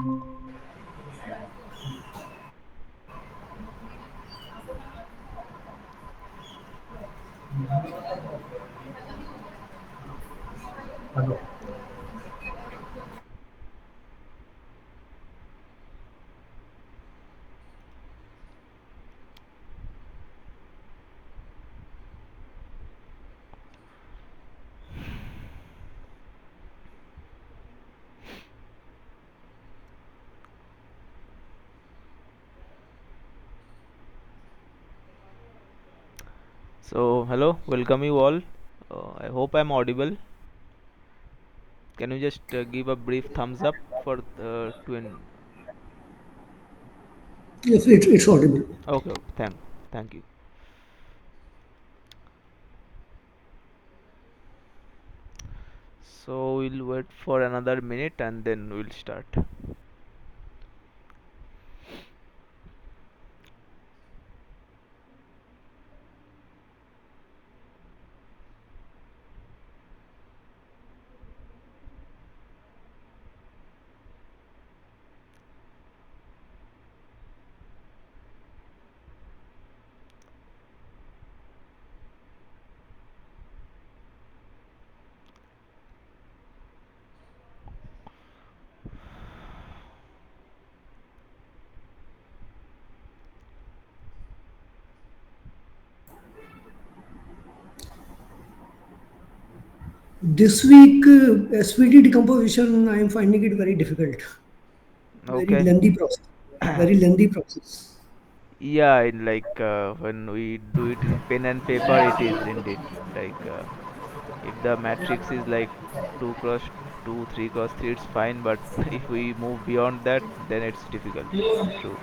Hello. So, hello, welcome you all. I hope I'm audible. Can you just give a brief thumbs up for Yes, it's audible. okay, okay, thank you. So we'll wait for another minute and then we'll start. This week, SVT decomposition, I am finding it very difficult. Very Okay. lengthy process. Very lengthy process. Yeah, when we do it in pen and paper, it is indeed like if the matrix is like 2 cross 2, 3 cross 3, it's fine, but if we move beyond that, then it's difficult. True.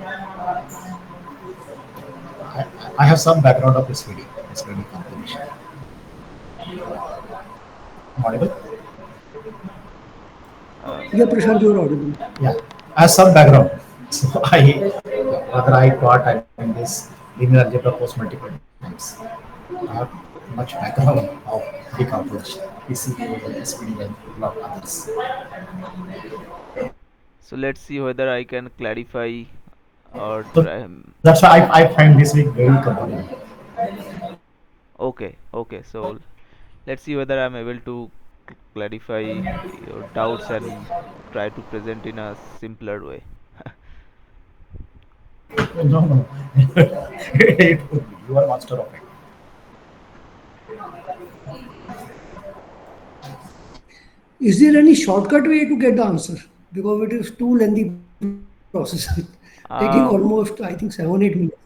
I, I have some background of SVD composition. Am I audible? Uh, Yeah, Prashant, you are audible. Yeah, I have some background. So whether I taught I mean this linear algebra course multiple times. I have much background of decomposition, PCB, SPD, and a lot of others. so let's see whether I can clarify or So try. that's why I find this week very compelling. Okay, okay. So let's see whether I'm able to clarify your doubts and try to present in a simpler way. No, no, it could be. You are master of it. Is there any shortcut way to get the answer? Because it is too lengthy process. Taking almost, I Uh, think, 7, 8 minutes.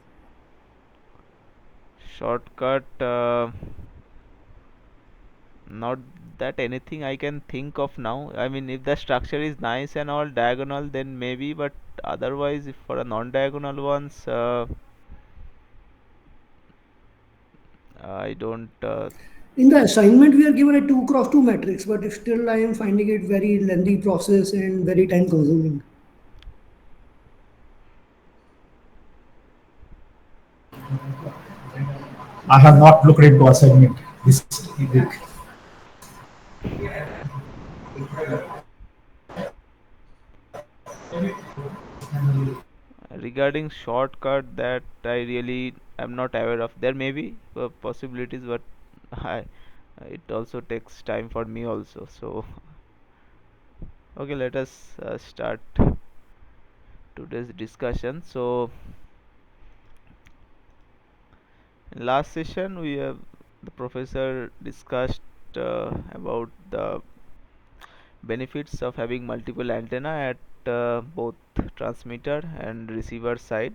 Shortcut, not that anything I can think of now. I mean, if the structure is nice and all diagonal, then maybe, but otherwise, if for a non-diagonal ones, I don't. In the assignment, we are given a 2 cross 2 matrix, but still I am finding it very lengthy process and very time consuming. I have not looked into assignment this week. Regarding shortcut, that I really am not aware of. There may be possibilities, but I, it also takes time for me also. So, okay, let us start today's discussion. So, in last session, the professor discussed about the benefits of having multiple antenna at both transmitter and receiver side,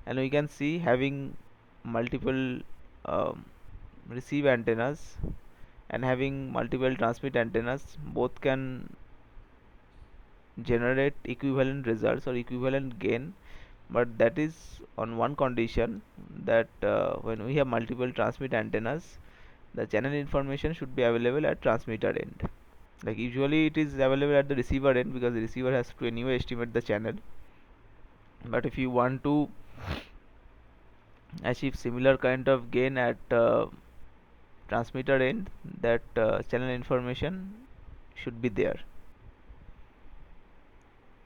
and we can see having multiple um, receive antennas and having multiple transmit antennas both can generate equivalent results or equivalent gain, but that is on one condition, that when we have multiple transmit antennas, the channel information should be available at transmitter end. Like usually it is available at the receiver end because the receiver has to anyway estimate the channel, but if you want to achieve similar kind of gain at transmitter end, that channel information should be there.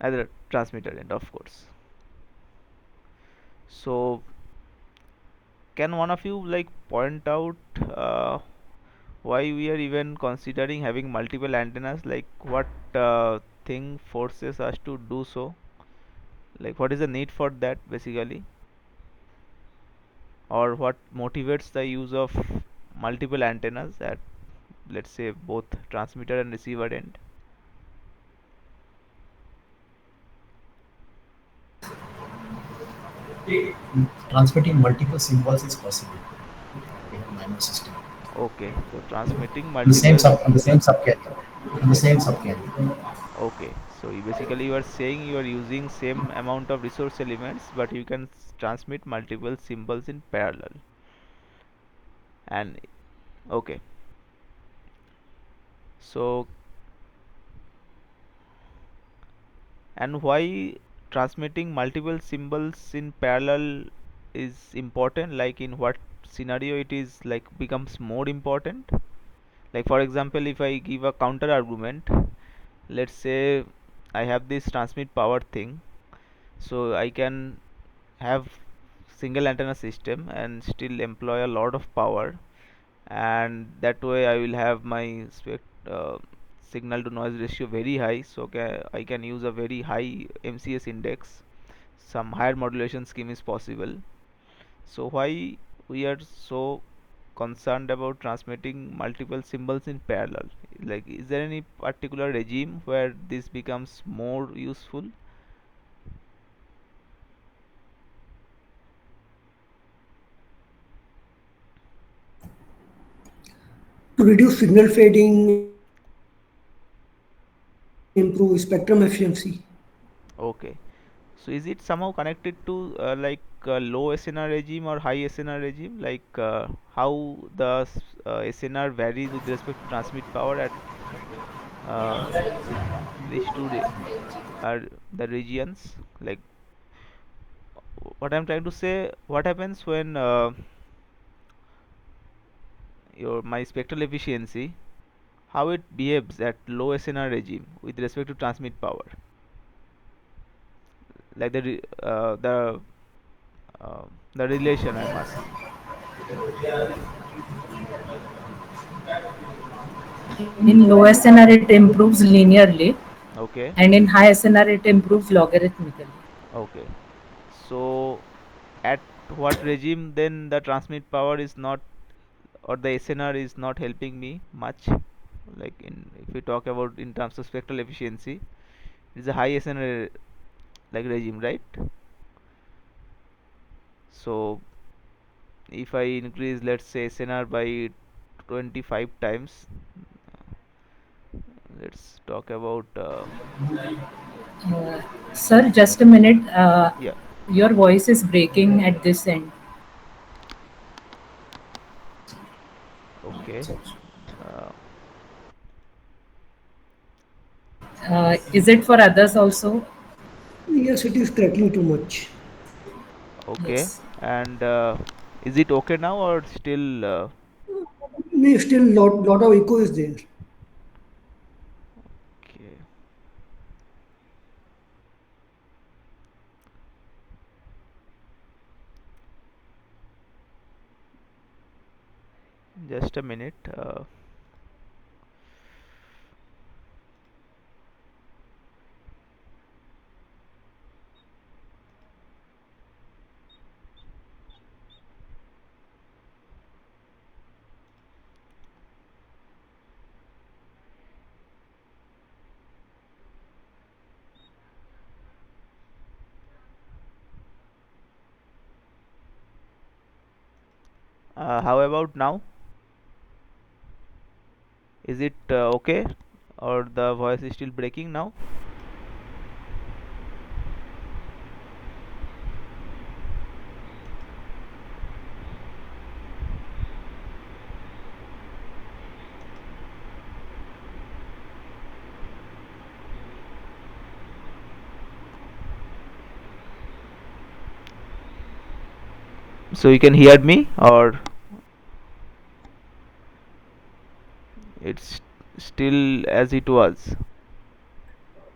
Either transmitter end, of course. So can one of you like point out why we are even considering having multiple antennas? Like what thing forces us to do so? Like what is the need for that basically? Or what motivates the use of multiple antennas at, let's say, both transmitter and receiver end? Transmitting multiple symbols is possible in a MIMO system. Okay, so transmitting On the same multiple. subcarrier. On the same subcarrier. Okay, so you are saying you are using same amount of resource elements, but you can transmit multiple symbols in parallel. And okay, so and why transmitting multiple symbols in parallel is important? Like in what scenario it is like becomes more important? Like for example, if I give a counter argument, let's say I have this transmit power thing, so I can have single antenna system and still employ a lot of power, and that way I will have my signal to noise ratio very high, so I can use a very high MCS index. Some higher modulation scheme is possible. So why we are so concerned about transmitting multiple symbols in parallel? Like is there any particular regime where this becomes more useful? To reduce signal fading, improve spectrum efficiency. Okay. So is it somehow connected to low SNR regime or high SNR regime? Like how the SNR varies with respect to transmit power at uh, these two are the regions? Like what I'm trying to say, what happens when your my spectral efficiency, how it behaves at low SNR regime with respect to transmit power? Like uh, the relation I'm asking. In low SNR, it improves linearly, Okay. and in high SNR, it improves logarithmically. Okay. So at what regime then the transmit power is not, or the SNR is not helping me much? Like in if we talk about in terms of spectral efficiency, it is a high SNR like regime, right? So if I increase, let's say, SNR by 25 times, let's talk about Sir, just a minute. yeah. Your voice is breaking at this end. Okay. Uh, Is it for others also? Yes, it is crackling too much. okay. Yes. And is it okay now or still? Still lot of echo is there. Okay. Just a minute. How about now? Is it okay? Or the voice is still breaking now? So you can hear me, or it's still as it was?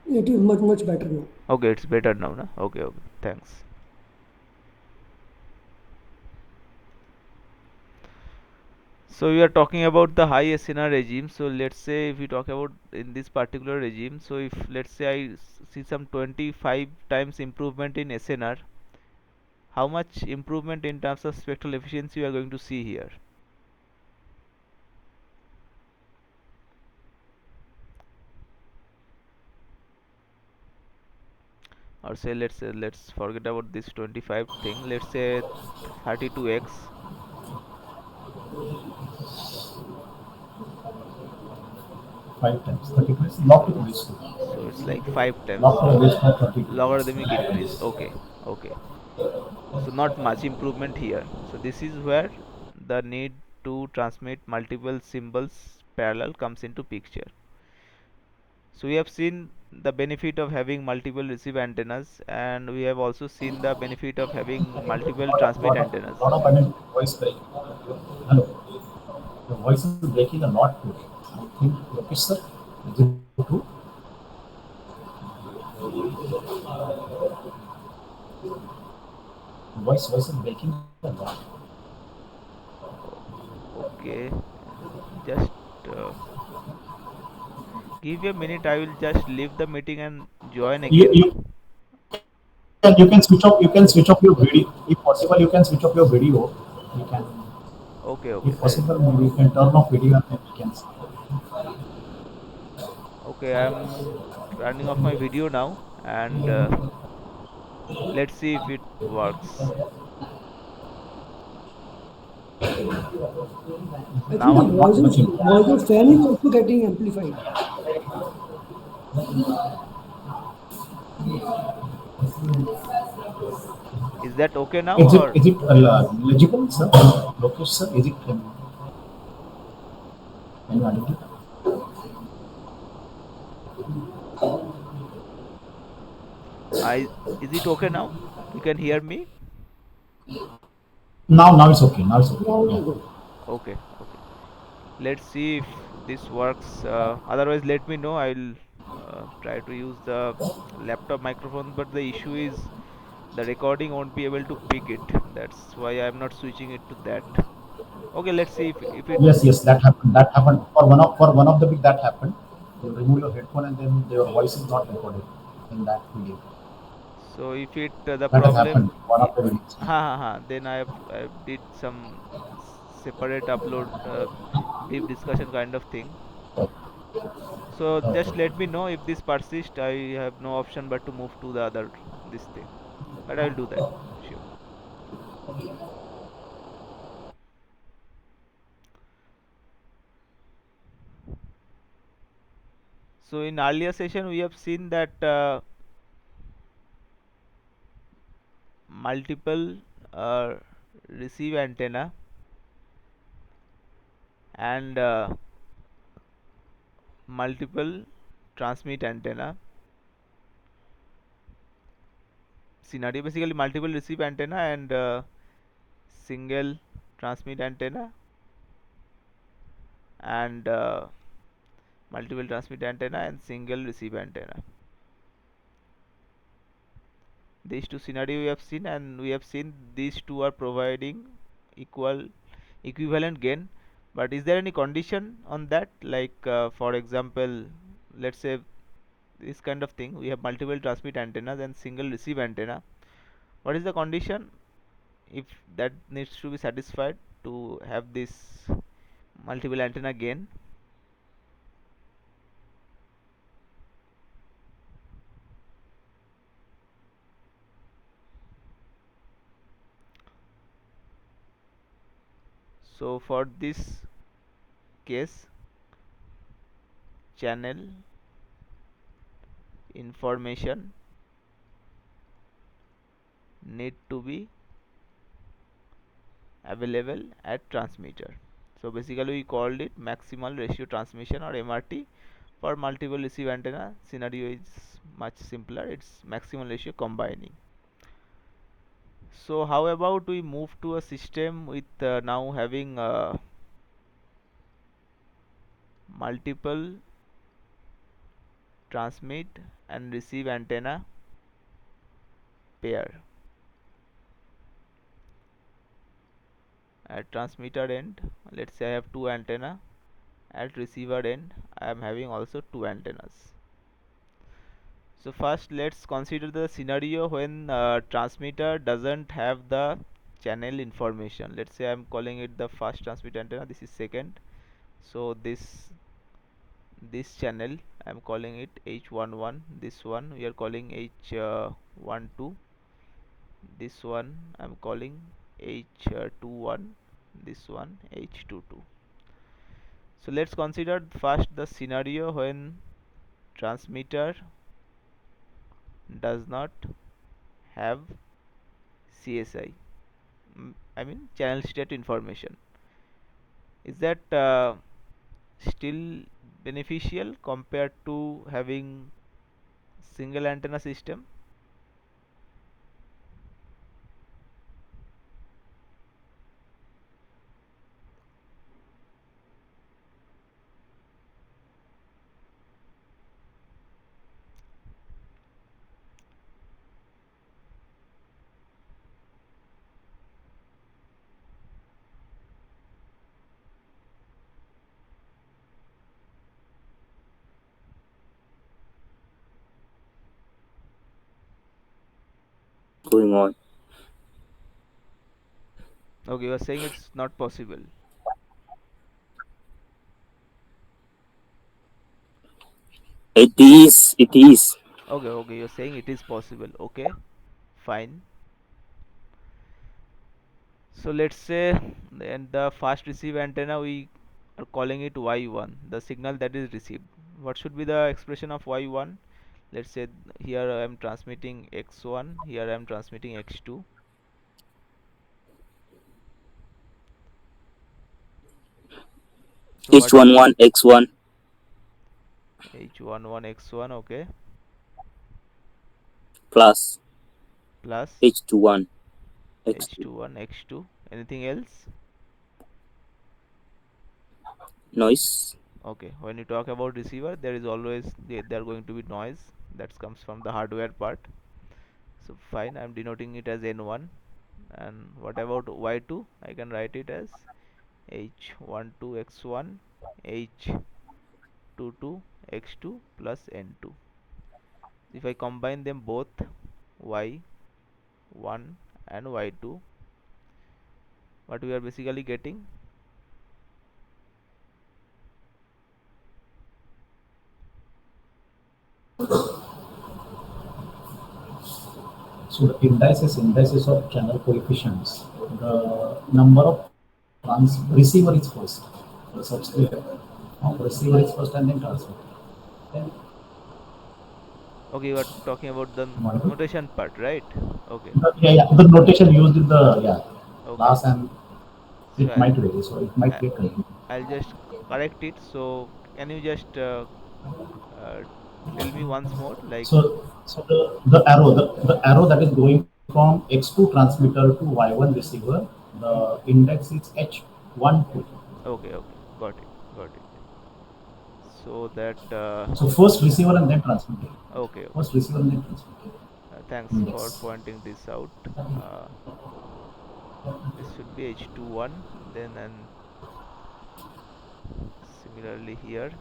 It is much, much better now. Okay, it's better now, na? Okay, okay. Thanks. So we are talking about the high SNR regime. So let's say if we talk about in this particular regime, so if let's say see some 25 times improvement in SNR, how much improvement in terms of spectral efficiency we are going to see here? Or say let's forget about this 25 thing. Let's say 32x. 5 times 32 is log to the base 2. So it's like 5 times Log to the base 2 32. logarithmic 5 increase. times. Okay, okay. So not much improvement here. So this is where the need to transmit multiple symbols parallel comes into picture. So we have seen the benefit of having multiple receive antennas, and we have also seen the benefit of having multiple transmit antennas. Lot of, I mean, voice break. Hello. Your voice is breaking a lot today. I think, Lokesh sir, is it true? Voice is breaking a lot. O- Okay, just uh, give me a minute. I will just leave the meeting and join again. You can switch off your video. If possible, you can switch off your video. You can, Okay, okay. if possible, maybe you can turn off video and then we can see. Okay, I'm turning off my video now, and let's see if it works. So I think now, the Not much voice improvement. of fan is also getting amplified. is that okay now Is it or? legible, sir? Lokesh sir, is it can you identify? I is it okay now? You can hear me? Now it's okay. Now it's okay. Now Yeah. it's good. Okay, okay. Let's see if this works. Otherwise, let me know. I'll try to use the laptop microphone, but the issue is the recording won't be able to pick it. That's why I'm not switching it to that. Okay, let's see if it. Yes, that happened. That happened for one of the big that happened. You remove your headphone and then your voice is not recorded in that video. So if it the That has happened. problem, One of the videos. ha ha ha, then I did some separate upload, brief discussion kind of thing. So just Okay. let me know if this persists. I have no option but to move to the other this thing. But I will do that. Sure. So in earlier session we have seen that multiple uh, receive antenna and multiple transmit antenna scenario. Basically multiple receive antenna and single transmit antenna and multiple transmit antenna and single receive antenna. These two scenario we have seen, and we have seen these two are providing equal equivalent gain. But is there any condition on that? Like for example, let's say this kind of thing, we have multiple transmit antennas and single receive antenna. What is the condition if that needs to be satisfied to have this multiple antenna gain? So for this case, channel information need to be available at transmitter. So basically we called it maximal ratio transmission or MRT. For multiple receive antenna scenario is much simpler, it's maximal ratio combining. So how about we move to a system with now having multiple transmit and receive antenna pair. At transmitter end, let's say I have two antenna. At receiver end, I am having also two antennas. So first let's consider the scenario when transmitter doesn't have the channel information. Let's say I'm calling it the first transmit antenna, this is second. So this channel I'm calling it H11, this one we are calling H12, this one I'm calling H21, this one H22. So let's consider first the scenario when transmitter does not have CSI, I mean channel state information. Is that still beneficial compared to having single antenna system? going on. Okay, you are saying it's not possible. It is. It is. Okay, okay, you're saying it is possible. Okay, fine. So let's say then the fast receive antenna we are calling it Y1, the signal that is received. What should be the expression of Y1? Let's say here I am transmitting X1, here I am transmitting X2. So what is H11 X1 H11 X1? Okay, plus plus H21 X2. H21 X2. Anything else? Noise. Okay, when you talk about receiver, there is always there are going to be noise that comes from the hardware part. So fine, I'm denoting it as N1. And what about Y2? I can write it as H12 X1 H22 X2 plus N2. If I combine them both, Y1 and Y2, what we are basically getting? So the indices of channel coefficients. The number of receiver is first. The subscriber. Receiver is first and then transmitter. Then Okay, you are talking about the multiple. notation part, right? Okay, Yeah. The notation used in the okay. class and So it might vary. So it might I, get confusing. I'll just correct it. So can you just uh, tell me once more, like? So the arrow that is going from X2 transmitter to Y1 receiver, the index is H12. Okay, okay, got it, got it. So that So first receiver and then transmitter. okay, okay. First receiver and then transmitter. Thanks for Index. pointing this out. Uh, this should be H21, then and similarly here.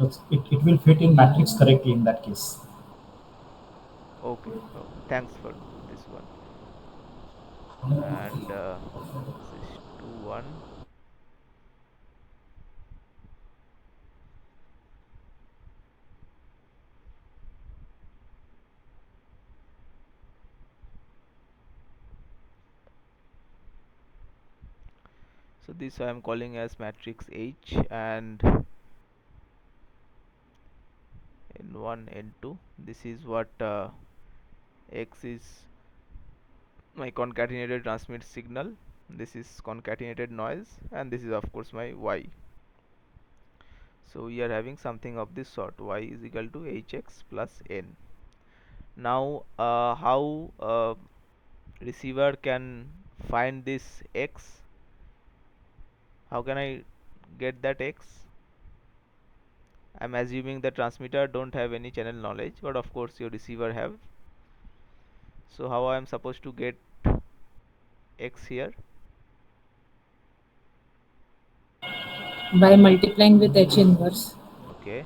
It will fit in matrix correctly in that case. Okay, okay. Thanks for this one. And this is 21. So this I am calling as matrix H, and N1, N2. This is what X is my concatenated transmit signal. This is concatenated noise, and this is of course my Y. So we are having something of this sort. Y is equal to Hx plus N. Now how receiver can find this X? How can I get that X? I'm assuming the transmitter don't have any channel knowledge, but of course your receiver have. So how I am supposed to get x here? By multiplying with H inverse. Okay.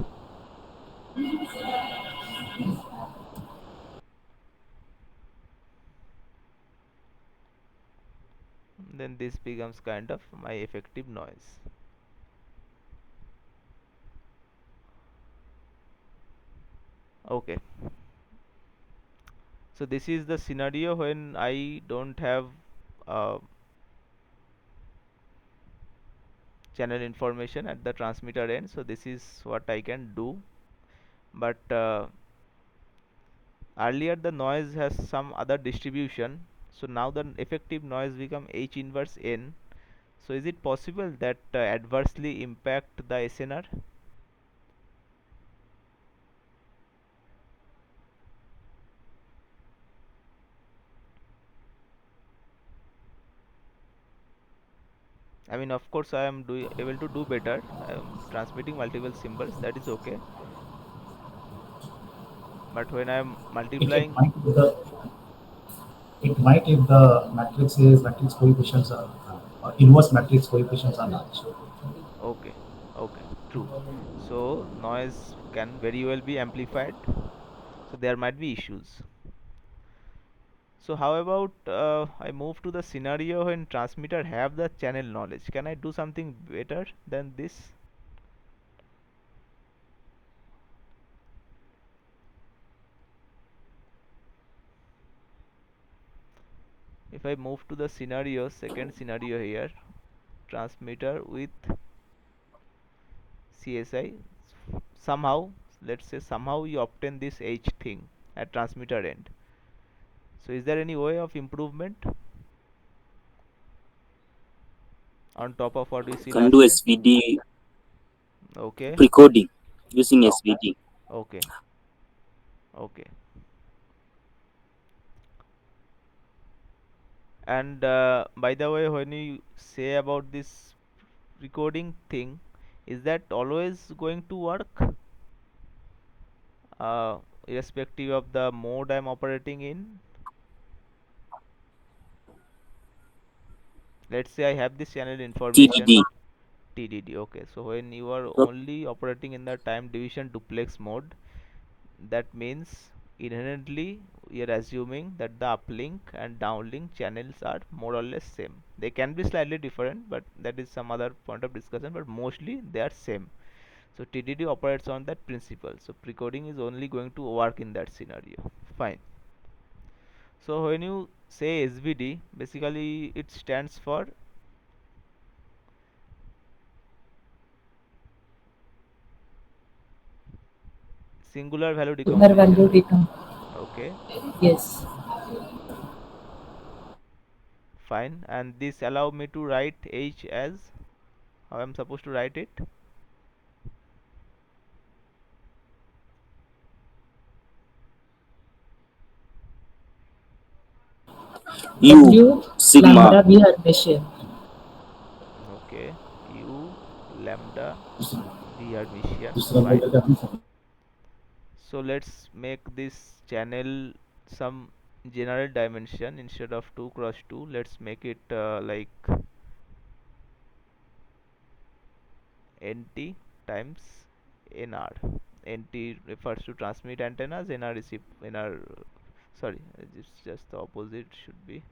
Then this becomes kind of my effective noise. Okay. So this is the scenario when I don't have uh, channel information at the transmitter end. So this is what I can do. But earlier the noise has some other distribution. So now the effective noise become H inverse N. So is it possible that adversely impact the SNR? I mean, of course, I am able to do better. I am transmitting multiple symbols. That is okay. But when I am It multiplying, might be the it might if the matrix coefficients are inverse matrix coefficients are large. okay, okay, true. So noise can very well be amplified. So there might be issues. So how about I move to the scenario when transmitter have the channel knowledge? Can I do something better than this? If I move to the scenario, second scenario here, transmitter with CSI, somehow, let's say somehow you obtain this H thing at transmitter end. So is there any way of improvement on top of what we see Can do last time? SVD Okay, precoding using SVD. okay, okay. And by the way, when you say about this recording thing, is that always going to work? Irrespective of the mode I'm operating in? Let's say I have this channel information, TDD. TDD. Okay, so when you are No, only operating in the time division duplex mode, that means inherently we are assuming that the uplink and downlink channels are more or less same. They can be slightly different, but that is some other point of discussion, but mostly they are same. So TDD operates on that principle. So precoding is only going to work in that scenario. Fine. So when you say SVD, basically it stands for singular value Singular value decomposition. decom. Okay, Yes. fine. And this allow me to write H as how I'm supposed to write it. U W sigma. lambda V Hermitian. Okay, U lambda V Hermitian. दूसरा Fine. बोलेगा हम So let's make this channel some general dimension instead of 2 cross 2. Let's make it like NT times NR. NT refers to transmit antennas, NR receive, NR. Sorry, it's just the opposite should be.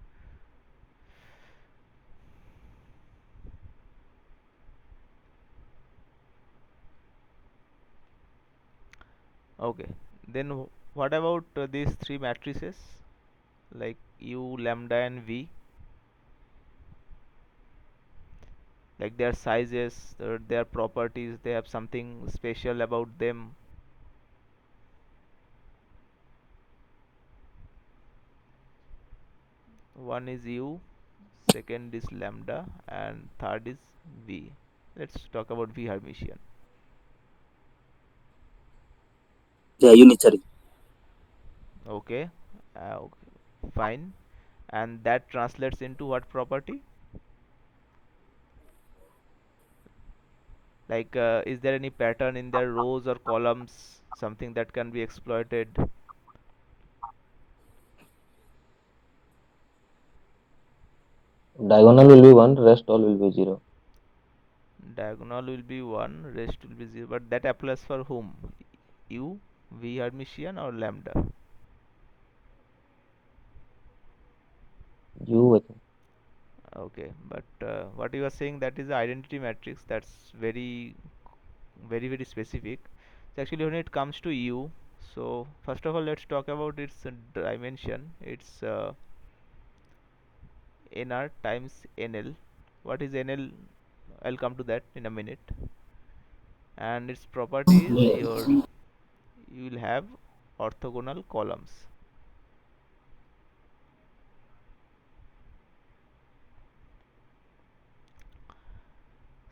Okay. Then what about these three matrices like U, lambda, and V? Like their sizes, their properties, they have something special about them. One is U, second is lambda, and third is V. Let's talk about V Hermitian. They are unitary. Okay, okay, fine. And that translates into what property? Like, is there any pattern in their rows or columns, something that can be exploited? Diagonal will be 1, rest all will be 0. Diagonal will be 1, rest will be 0, but that applies for whom? U, V Hermitian, or lambda? U, I think. Okay, but what you are saying, that is the identity matrix. That's very specific. So actually, when it comes to U, so first of all, let's talk about its dimension. It's nr times nl. What is nl? I'll come to that in a minute. And its property is you will have orthogonal columns.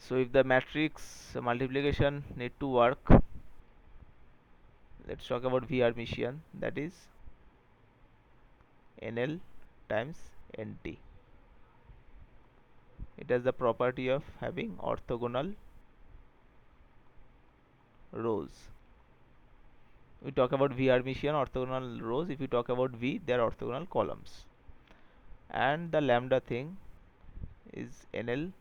So if the matrix multiplication need to work, let's talk about V Hermitian, that is nl times nt. It has the property of having orthogonal rows. We talk about V Hermitian orthogonal rows. If you talk about V, they are orthogonal columns. And the lambda thing is nl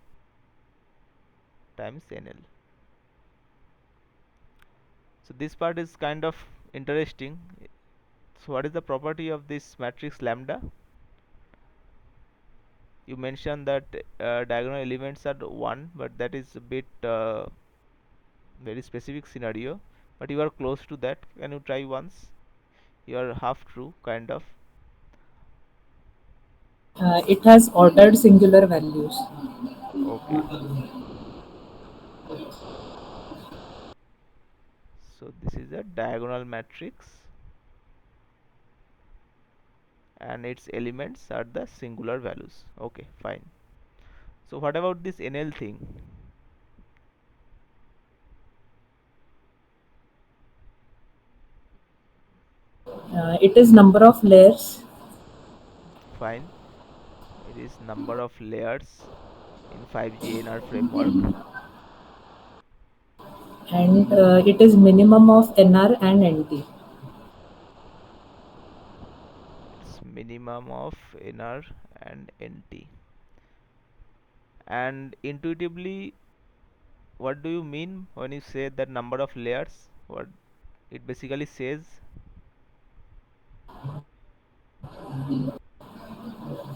times nl. So this part is kind of interesting. So what is the property of this matrix lambda? You mentioned that diagonal elements are 1, but that is a bit very specific scenario, but you are close to that. Can you try once? You are half true, kind of. It has ordered singular values. Okay, so this is a diagonal matrix and its elements are the singular values. Okay, fine. So what about this nl thing? It is number of layers, Fine, it is number of layers in 5G NR framework. and it is minimum of NR and NT. It's minimum of NR and NT. And intuitively, what do you mean when you say that number of layers? What it basically says?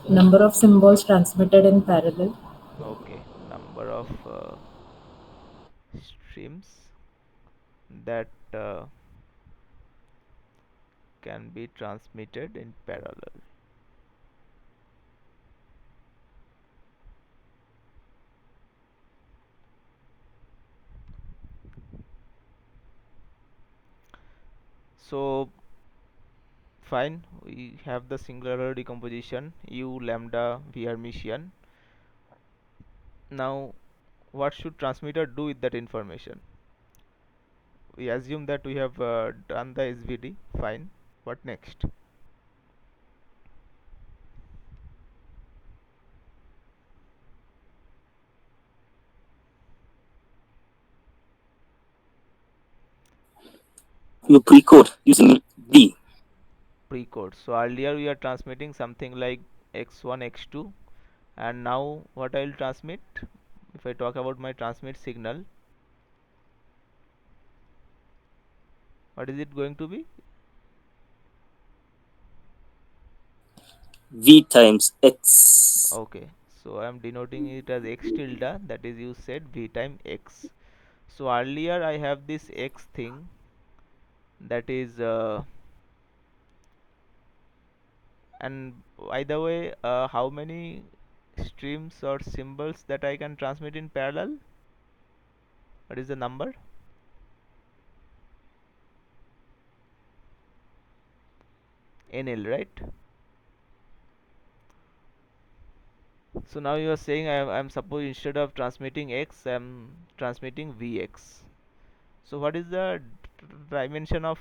Number of symbols transmitted in parallel. Okay, number of streams that can be transmitted in parallel. So fine, we have the singular decomposition U lambda V Hermitian. Now what should transmitter do with that information? We assume that we have done the SVD. Fine, what next? You pre-code using D. Pre-code. So earlier we are transmitting something like x1 x2, and now what I will transmit, if I talk about my transmit signal, what is it going to be? V times X. Okay, so I am denoting it as x tilde, that is you said v time x. So earlier I have this x thing, that is and by the way, how many streams or symbols that I can transmit in parallel? What is the number? NL, right? So now you are saying I'm suppose instead of transmitting x, I'm transmitting vx. So what is the dimension of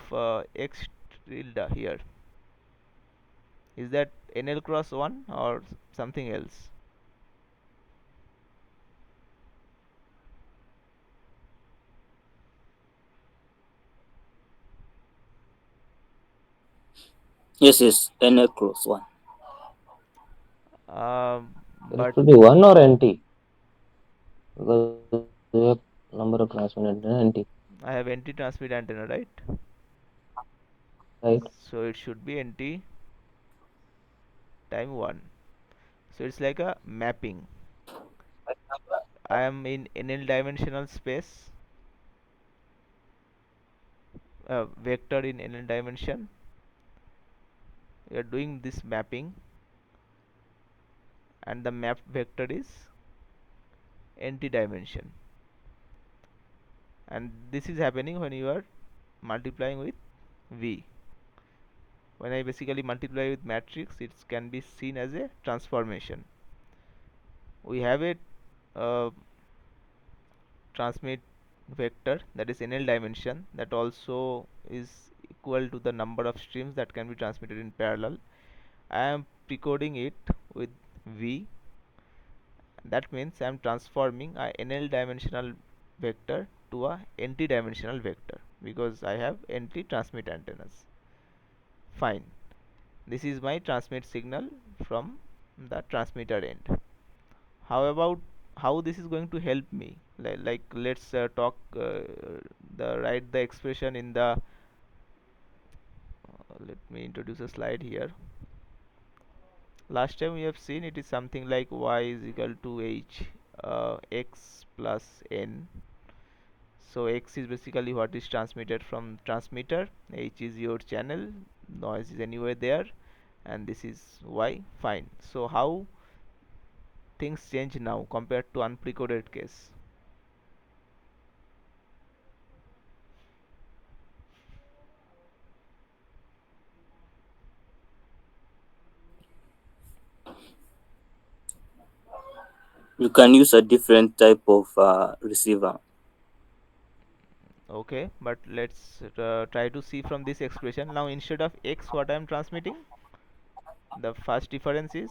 x tilde here? Is that NL cross 1 or something else? Yes, yes. NL close 1. It But should be 1 or NT because we have number of transmitter antenna NT, I have NT transmit antenna, right? right? So it should be NT time 1. So it's like a mapping. I am in NL dimensional space, vector in NL dimension. We are doing this mapping, and the mapped vector is NT dimension. And this is happening when you are multiplying with V. When I basically multiply with matrix, it can be seen as a transformation. We have a uh, transmit vector that is NL dimension, that also is equal to the number of streams that can be transmitted in parallel. I am precoding it with V. That means I am transforming a NL dimensional vector to a NT dimensional vector because I have NT transmit antennas. Fine. This is my transmit signal from the transmitter end. How about how this is going to help me? Like let's talk the write the expression in the let me introduce a slide here. Last time we have seen it is something like y is equal to h x plus n. So x is basically what is transmitted from transmitter, h is your channel, noise is anywhere there, and this is y. Fine. So how things change now compared to unprecoded case? You can use a different type of receiver. Okay, but let's try to see from this expression. Now instead of x, what I am transmitting, the first difference is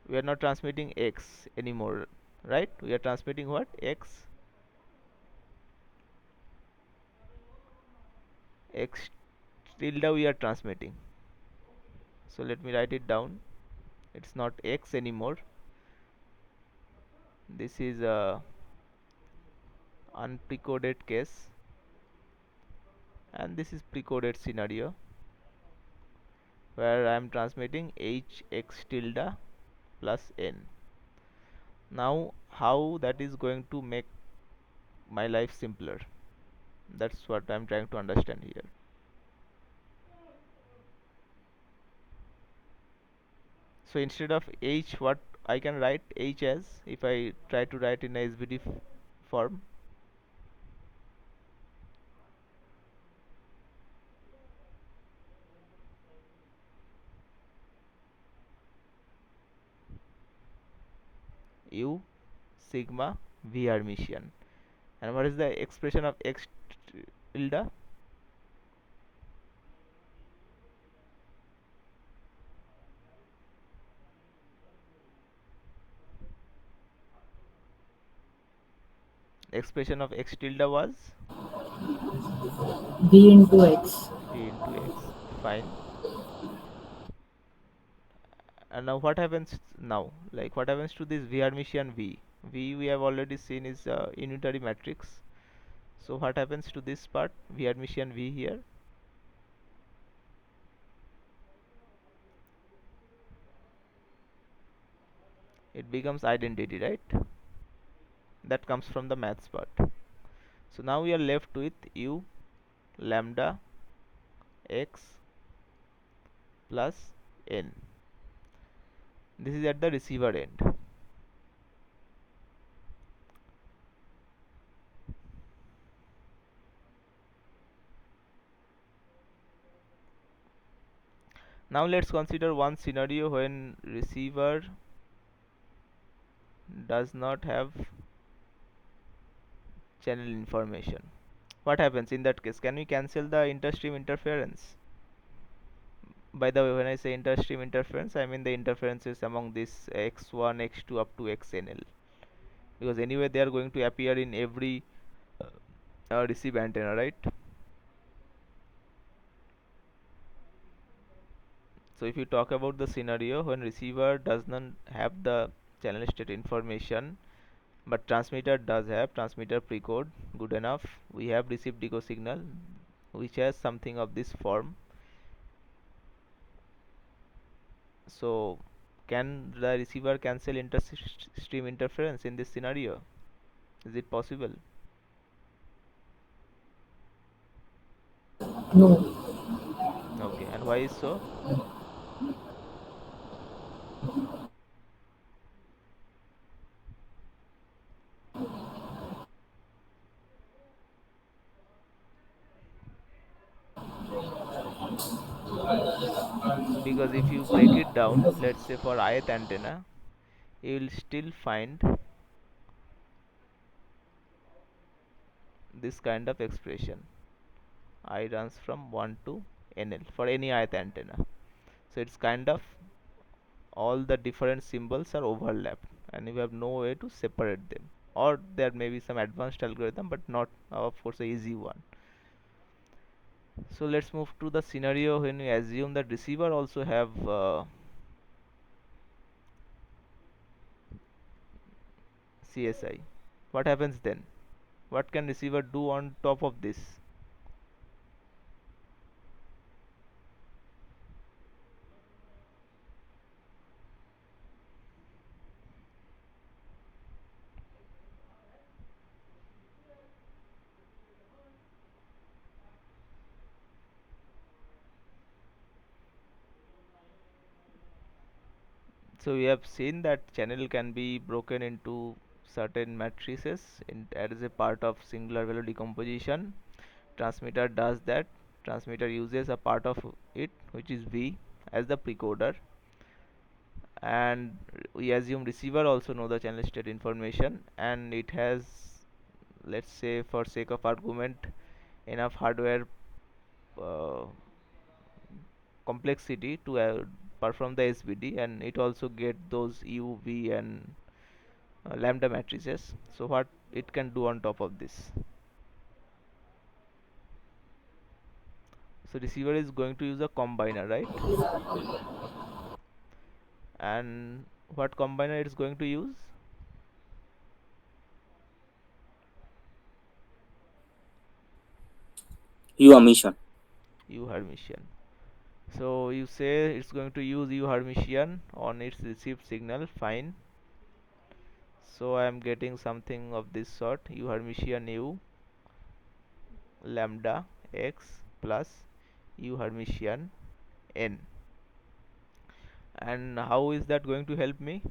we are not transmitting x anymore, right? We are transmitting what? X tilde we are transmitting. So let me write it down. It's not x anymore. This is a unprecoded case, and this is precoded scenario where I am transmitting h x tilde plus n. Now how that is going to make my life simpler? That's what I'm trying to understand here. So instead of h, what I can write h as, if I try to write in a SVD form? U sigma V Hermitian. And what is the expression of x tilde? Expression of x tilde was V into X. v into x. Fine. And now what happens now? Like what happens to this V Hermitian V? V we have already seen is a unitary matrix. So what happens to this part? V Hermitian V here. It becomes identity, right? That comes from the maths part. So now we are left with u lambda x plus n. This is at the receiver end. Now let's consider one scenario when receiver does not have channel information. What happens in that case? Can we cancel the interstream interference? By the way, when I say interstream interference, I mean the interferences among this x1, x2 up to xnl, because anyway they are going to appear in every receive antenna, right? So if you talk about the scenario when receiver does not have the channel state information, but transmitter does have transmitter precode, good enough. We have received decode signal which has something of this form. So can the receiver cancel inter-stream interference in this scenario? Is it possible? No. Okay, and why is so? Because if you break it down, let's say for ith antenna, you will still find this kind of expression. I runs from 1 to NL for any ith antenna. So it's kind of all the different symbols are overlapped and you have no way to separate them. Or there may be some advanced algorithm, but not of course a easy one. So let's move to the scenario when we assume that receiver also have CSI. What happens then? What can receiver do on top of this? So we have seen that channel can be broken into certain matrices as a part of singular value decomposition. Transmitter does that. Transmitter uses a part of it, which is V, as the precoder, and we assume receiver also know the channel state information, and it has, let's say for sake of argument, enough hardware uh, complexity to perform the SBD, and it also get those U, V, and lambda matrices. So what it can do on top of this? So receiver is going to use a combiner, right? And what combiner it's going to use? U emission. U Hermitian. So you say it's going to use U Hermitian on its received signal, fine. So I am getting something of this sort: U Hermitian U lambda x plus U Hermitian n. And how is that going to help me?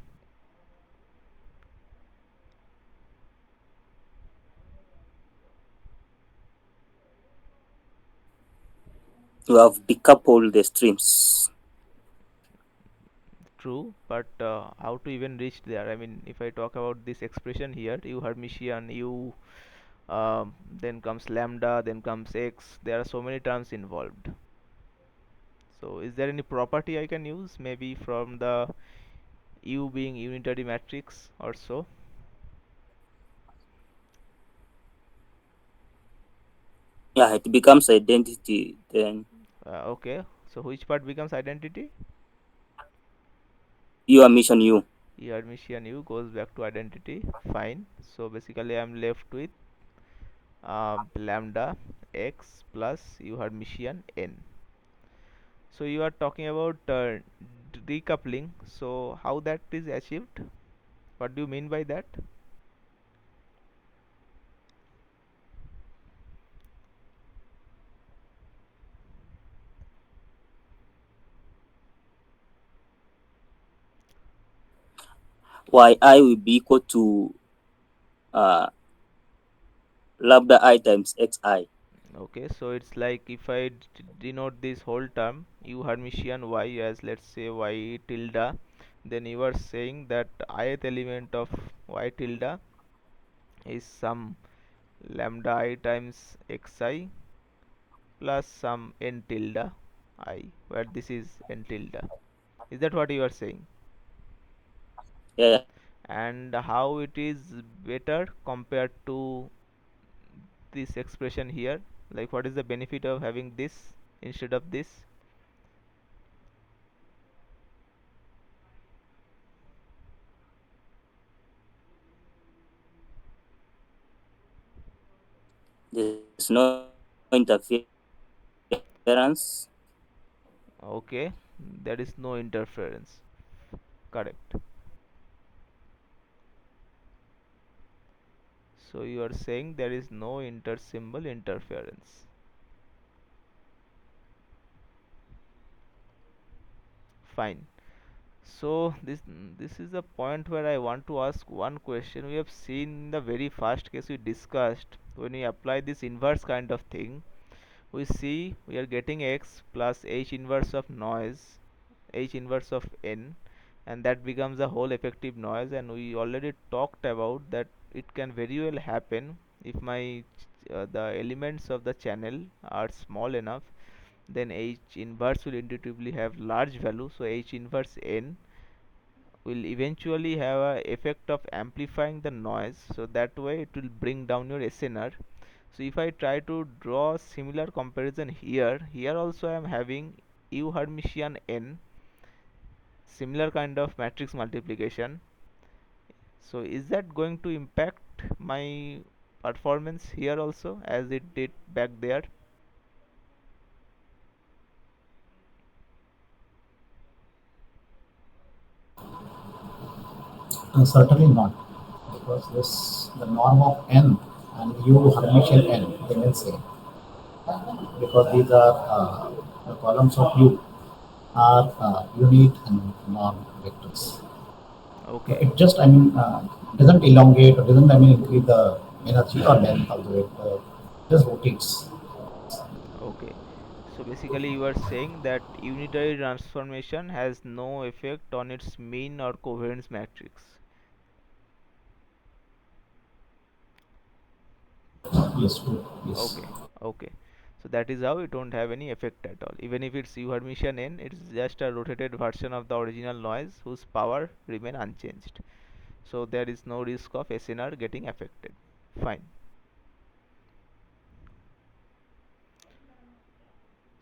You have decoupled the streams. True, but how to even reach there? I mean, if I talk about this expression here, U Hermitian U, then comes lambda, then comes x. There are so many terms involved. So is there any property I can use, maybe from the U being unitary matrix or so? Yeah, it becomes identity then. Okay, so which part becomes identity? U emission U. E Hermitian U goes back to identity. Fine. So basically, I'm left with lambda x plus U Hermitian n. So you are talking about decoupling. So how that is achieved? What do you mean by that? Yi will be equal to uh, lambda I times xi. Okay, so it's like if I denote this whole term U Hermitian y as, let's say, y tilde, then you are saying that ith element of y tilde is some lambda I times xi plus some n tilde I, where this is n tilde. Is that what you are saying? Yeah, And how it is better compared to this expression here? Like what is the benefit of having this instead of this? no interference. Okay, there is no interference. Correct. So you are saying there is no intersymbol interference. Fine. So this is the point where I want to ask one question. We have seen the very first case we discussed, when we apply this inverse kind of thing, we see we are getting x plus h inverse of noise, h inverse of n, and that becomes the whole effective noise. And we already talked about that it can very well happen if the elements of the channel are small enough, then h inverse will intuitively have large value, so h inverse n will eventually have a effect of amplifying the noise, so that way it will bring down your SNR. So if I try to draw similar comparison here also I am having U Hermitian n, similar kind of matrix multiplication. So is that going to impact my performance here also as it did back there? Certainly not, because this the norm of n and u Hermitian n remains same, because these are the columns of u are unit and norm vectors. So Okay, it just, I mean, doesn't elongate or doesn't, I mean, increase the energy or length of the vector, just rotates. okay. So basically you are saying that unitary transformation has no effect on its mean or covariance matrix. Yes, true. Yes. Okay, okay. So that is how it won't have any effect at all. Even if it's U Hermitian n, it's just a rotated version of the original noise whose power remain unchanged. So there is no risk of SNR getting affected. Fine.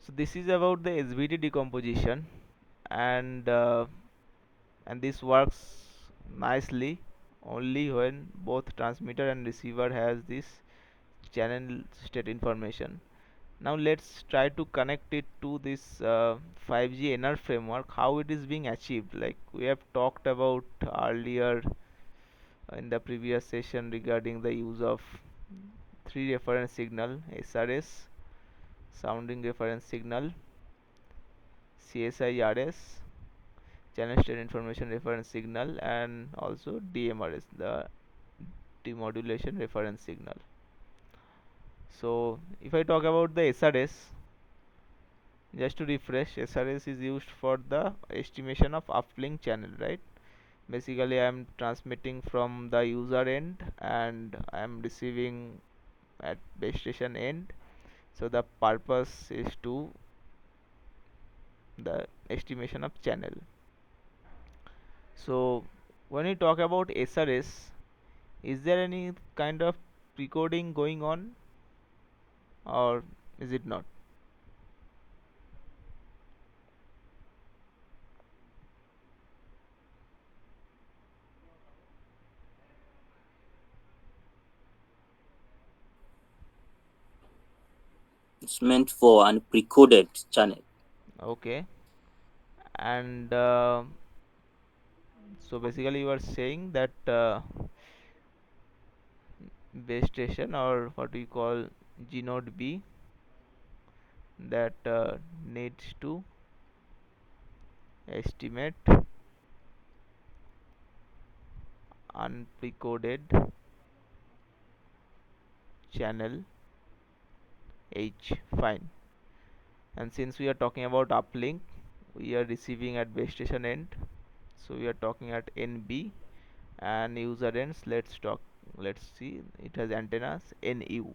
So this is about the SVD decomposition, and this works nicely only when both transmitter and receiver has this channel state information. Now let's try to connect it to this 5G NR framework, how it is being achieved. Like we have talked about earlier in the previous session regarding the use of three reference signal, SRS, sounding reference signal, CSIRS, channel state information reference signal, and also DMRS, the demodulation reference signal. So if I talk about the SRS, just to refresh, SRS is used for the estimation of uplink channel, right? Basically I am transmitting from the user end and I am receiving at base station end, so the purpose is to the estimation of channel. So when we talk about SRS, is there any kind of precoding going on, or is it not? It's meant for an pre-coded channel. Okay. And so basically you are saying that base station, or what we call G node B, that needs to estimate unprecoded channel H. Fine. And since we are talking about uplink, we are receiving at base station end, so we are talking at NB, and user ends, let's see, it has antennas NU.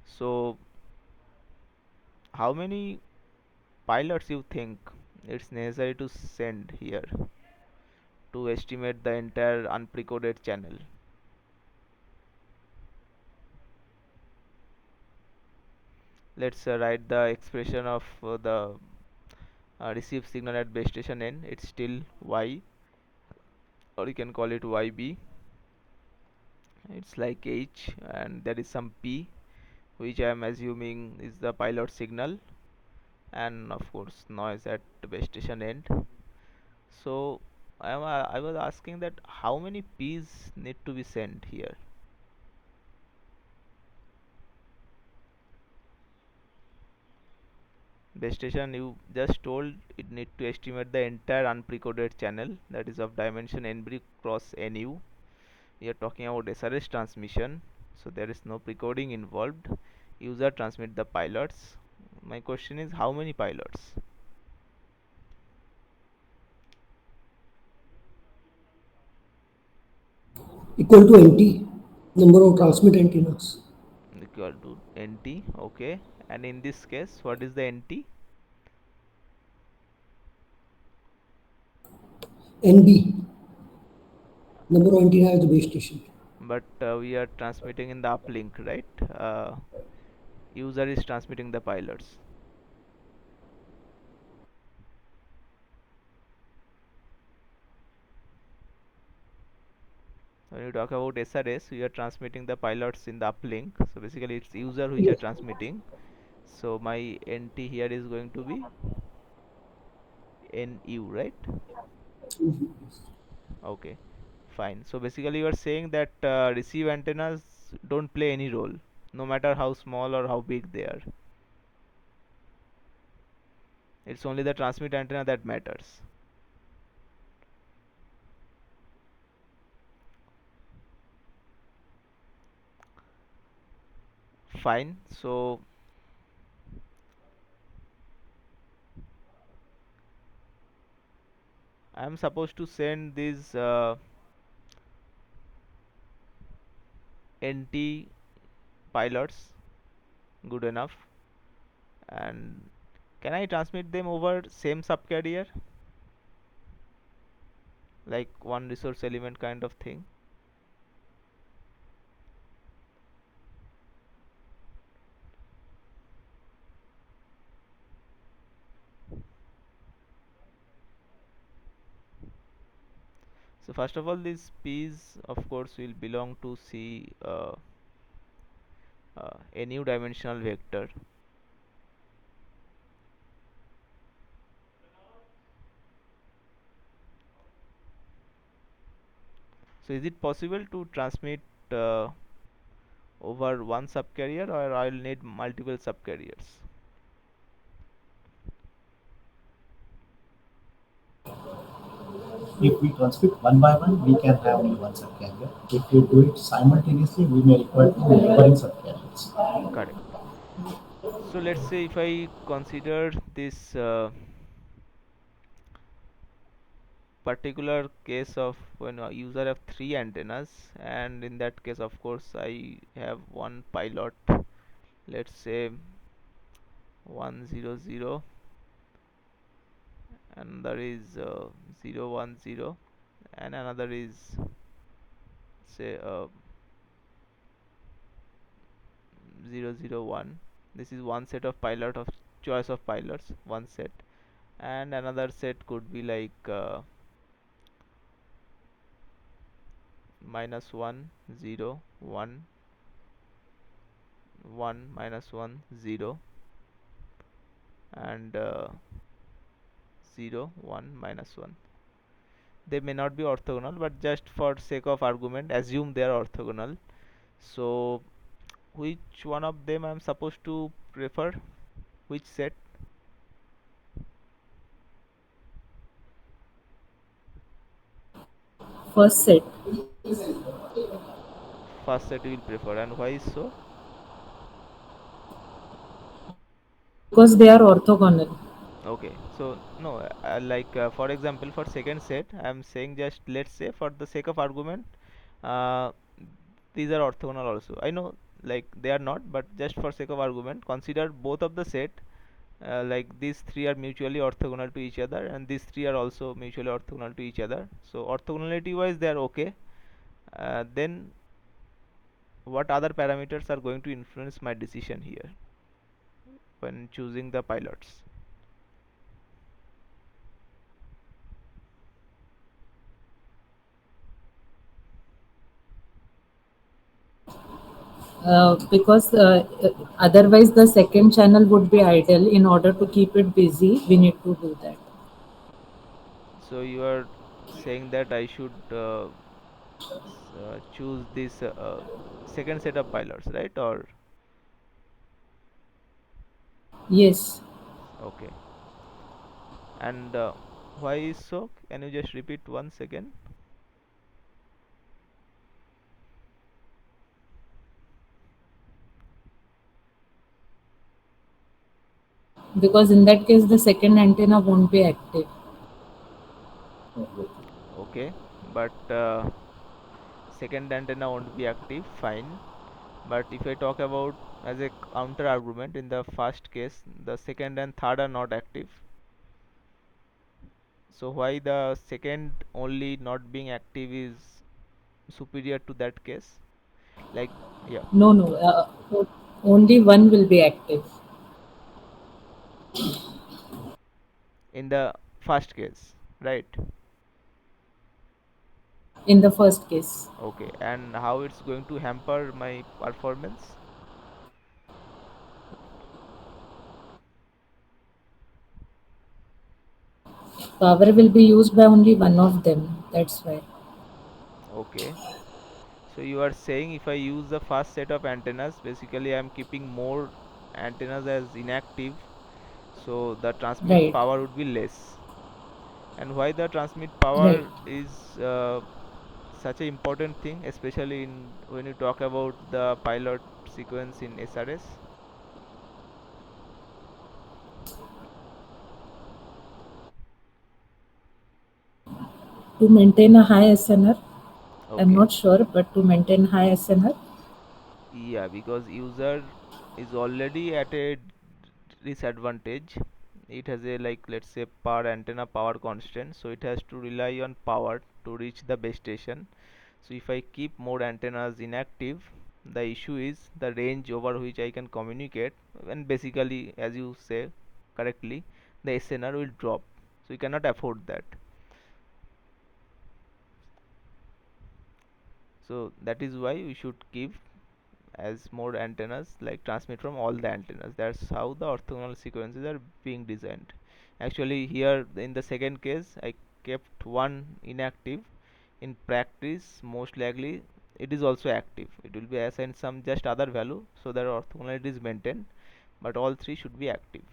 So how many pilots you think it's necessary to send here to estimate the entire unprecoded channel? Let's write the expression of the received signal at base station n. It's still y, or you can call it yb. It's like H, and there is some P, which I am assuming is the pilot signal, and of course noise at the base station end. So I was asking that how many P's need to be sent here. Base station, you just told it need to estimate the entire unprecoded channel, that is of dimension nb cross nu. We are talking about SRS transmission, so there is no precoding involved. User transmit the pilots. My question is, how many pilots? Equal to NT, number of transmit antennas. Equal to NT, okay. And in this case, what is the NT? NB, number of antenna at the base station. But we are transmitting in the uplink, right? User is transmitting the pilots. When you talk about SRS, we are transmitting the pilots in the uplink. So basically, it's user which are Yes. transmitting. So my NT here is going to be NU, right? Okay, fine. So basically, you are saying that receive antennas don't play any role, no matter how small or how big they are. It's only the transmit antenna that matters. Fine. So I am supposed to send these NT pilots, good enough. And can I transmit them over same subcarrier, like one resource element kind of thing? So first of all, these P's of course will belong to C NU dimensional vector. So is it possible to transmit uh, over one subcarrier, or I'll need multiple subcarriers? If we transmit one by one, we can have only one subcarrier. If we do it simultaneously, we may require two neighboring subcarriers. Correct. So let's say if I consider this particular case of when a user have three antennas, and in that case of course I have one pilot, let's say 100, another is 010, and another is say 001. This is one set of pilot of choice of pilots, one set, and another set could be like -1 0 1 1 -1 0 and 0 1 -1. They may not be orthogonal, but just for sake of argument, assume they are orthogonal. So which one of them I am supposed to prefer? Which set? First set, First set you will prefer, and why is so? because they are orthogonal. Okay, so no, like for example, for second set, I am saying just let's say for the sake of argument, uh, these are orthogonal also. I know like they are not, but just for sake of argument, consider both of the set. Like these three are mutually orthogonal to each other, and these three are also mutually orthogonal to each other. So orthogonality wise, they are okay. Then what other parameters are going to influence my decision here when choosing the pilots? because otherwise the second channel would be idle. In order to keep it busy, we need to do that. So you are saying that I should choose this second set of pilots, right? Or Yes, okay. And why is so? Can you just repeat once again? because in that case the second antenna won't be active. Okay, but second antenna won't be active, fine. But if I talk about as a counter argument, in the first case, the second and third are not active. So why the second only not being active is superior to that case? Like, yeah, No, no, only one will be active in the first case, right? in the first case. Okay, and how it's going to hamper my performance? Power will be used by only one of them. That's why. Okay, so you are saying if I use the first set of antennas, basically I'm keeping more antennas as inactive, so the transmit Right, power would be less. And why the transmit right. power is such an important thing, especially in when you talk about the pilot sequence in SRS? To maintain a high SNR, I'm Okay. not sure, but to maintain high SNR, Yeah, because user is already at a disadvantage. It has a, like, let's say, per antenna power constant, so it has to rely on power to reach the base station. So if I keep more antennas inactive, the issue is the range over which I can communicate, and basically, as you say correctly, the SNR will drop. So you cannot afford that. So that is why we should keep as more antennas, like transmit from all the antennas. That's how the orthogonal sequences are being designed. Actually, here in the second case, I kept one inactive. In practice, most likely it is also active. It will be assigned some just other value so that orthogonality is maintained, but all three should be active.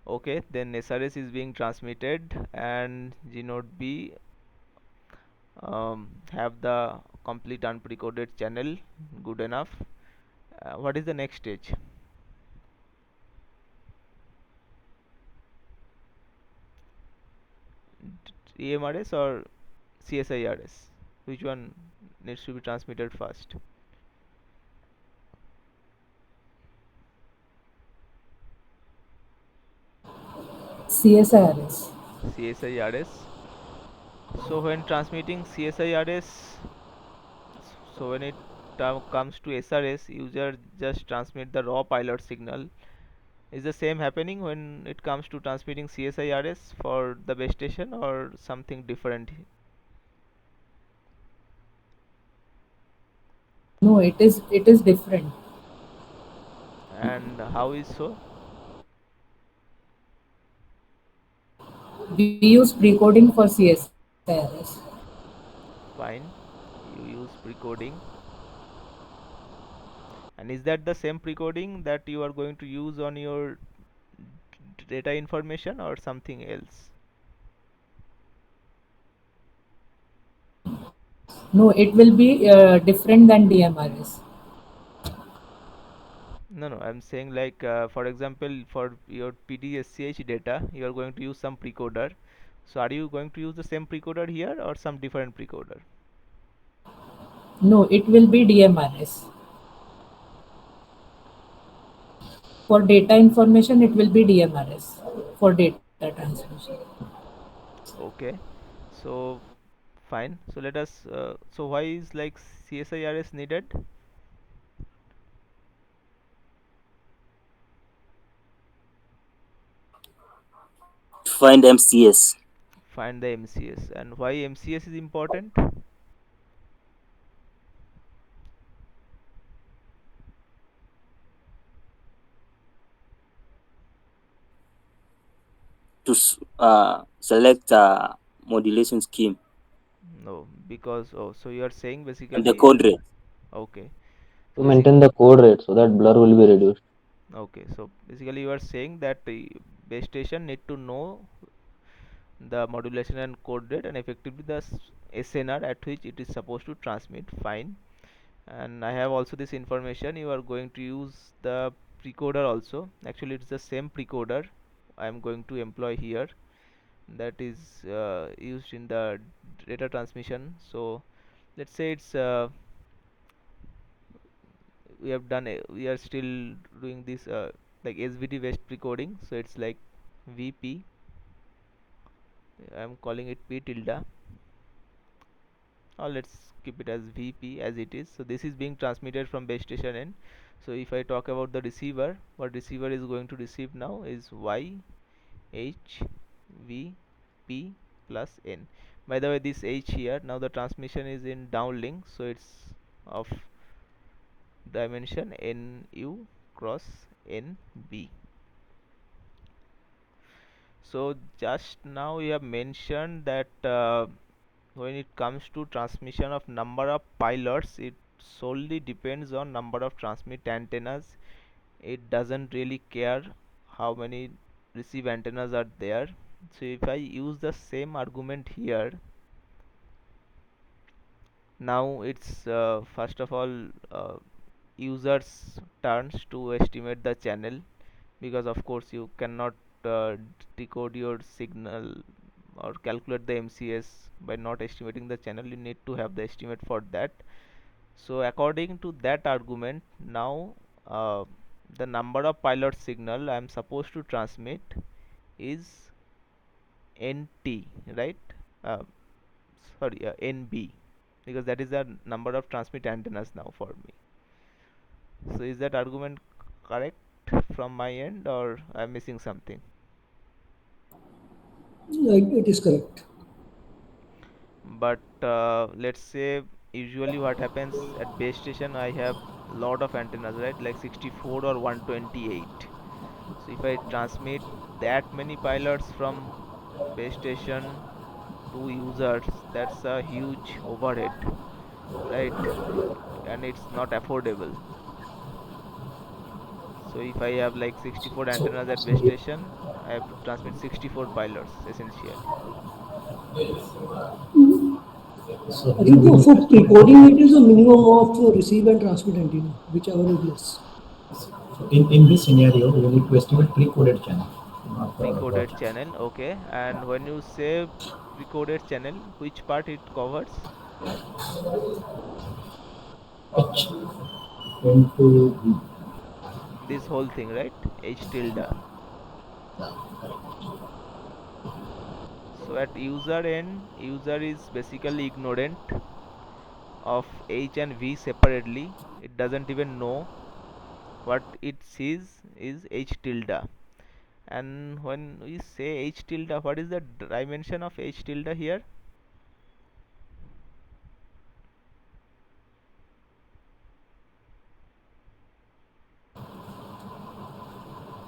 Okay, then SRS is being transmitted and G node B have the complete unprecoded channel. Good enough. What is the next stage? EMRS or CSIRS? Which one needs to be transmitted first? CSIRS. CSIRS. So when transmitting CSIRS, so when it comes to SRS, user just transmit the raw pilot signal. Is the same happening when it comes to transmitting CSIRS for the base station or something different? No, it is different. And how is so? We use precoding for CSIRS. Fine, you use precoding. And is that the same precoding that you are going to use on your data information or something else? No, it will be different than DMRS. No, no, I'm saying, like, for example, for your PDSCH data, you are going to use some precoder. So are you going to use the same precoder here or some different precoder? No, it will be DMRS. For data information, it will be DMRS for data transmission. Okay, so fine. So let us. So why is, like, CSIRS needed? Find MCS. Find the MCS. And why MCS is important? to select modulation scheme No, because so you are saying and the basically code rate. okay. To So maintain the code rate so that blur will be reduced. okay, so basically you are saying that the base station need to know the modulation and code rate and effectively the SNR at which it is supposed to transmit. Fine. And I have also this information. You are going to use the precoder also. Actually, it's the same precoder I am going to employ here. That is used in the data transmission. So let's say it's we have done we are still doing this like SVT based precoding. So it's like VP. I am calling it P tilde, or let's keep it as VP as it is. So this is being transmitted from base station N. So if I talk about the receiver, what receiver is going to receive now is Y H V P plus N. By the way, this H here, now the transmission is in downlink, so it's of dimension NU cross NB. So just now you have mentioned that when it comes to transmission of number of pilots, it solely depends on number of transmit antennas. It doesn't really care how many receive antennas are there. So if I use the same argument here, now it's first of all users turns to estimate the channel, because of course you cannot decode your signal or calculate the MCS by not estimating the channel. You need to have the estimate for that. So according to that argument, now the number of pilot signal I am supposed to transmit is NT, right? uh, Sorry, NB, because that is the number of transmit antennas now for me. So is that argument correct from my end, or I'm missing something? It is correct. But let's say usually what happens at base station, I have lot of antennas, right? Like 64 or 128. So if I transmit that many pilots from base station to users, that's a huge overhead, right? And it's not affordable. So if I have like 64 So, antennas at so base you, station, I have to transmit 64 pilots essentially. so I you think will for estimate pre-coding it is a minimum of receive and transmit antenna, whichever is less. in this scenario you need to estimate pre-coded channel, not the raw Pre-coded channel. channel, okay. And when you say pre-coded channel, which part it covers? H into V. This whole thing, right? H tilde. So at user end, user is basically ignorant of H and V separately. It doesn't even know. What it sees is H tilde. And when we say H tilde, what is the dimension of H tilde here?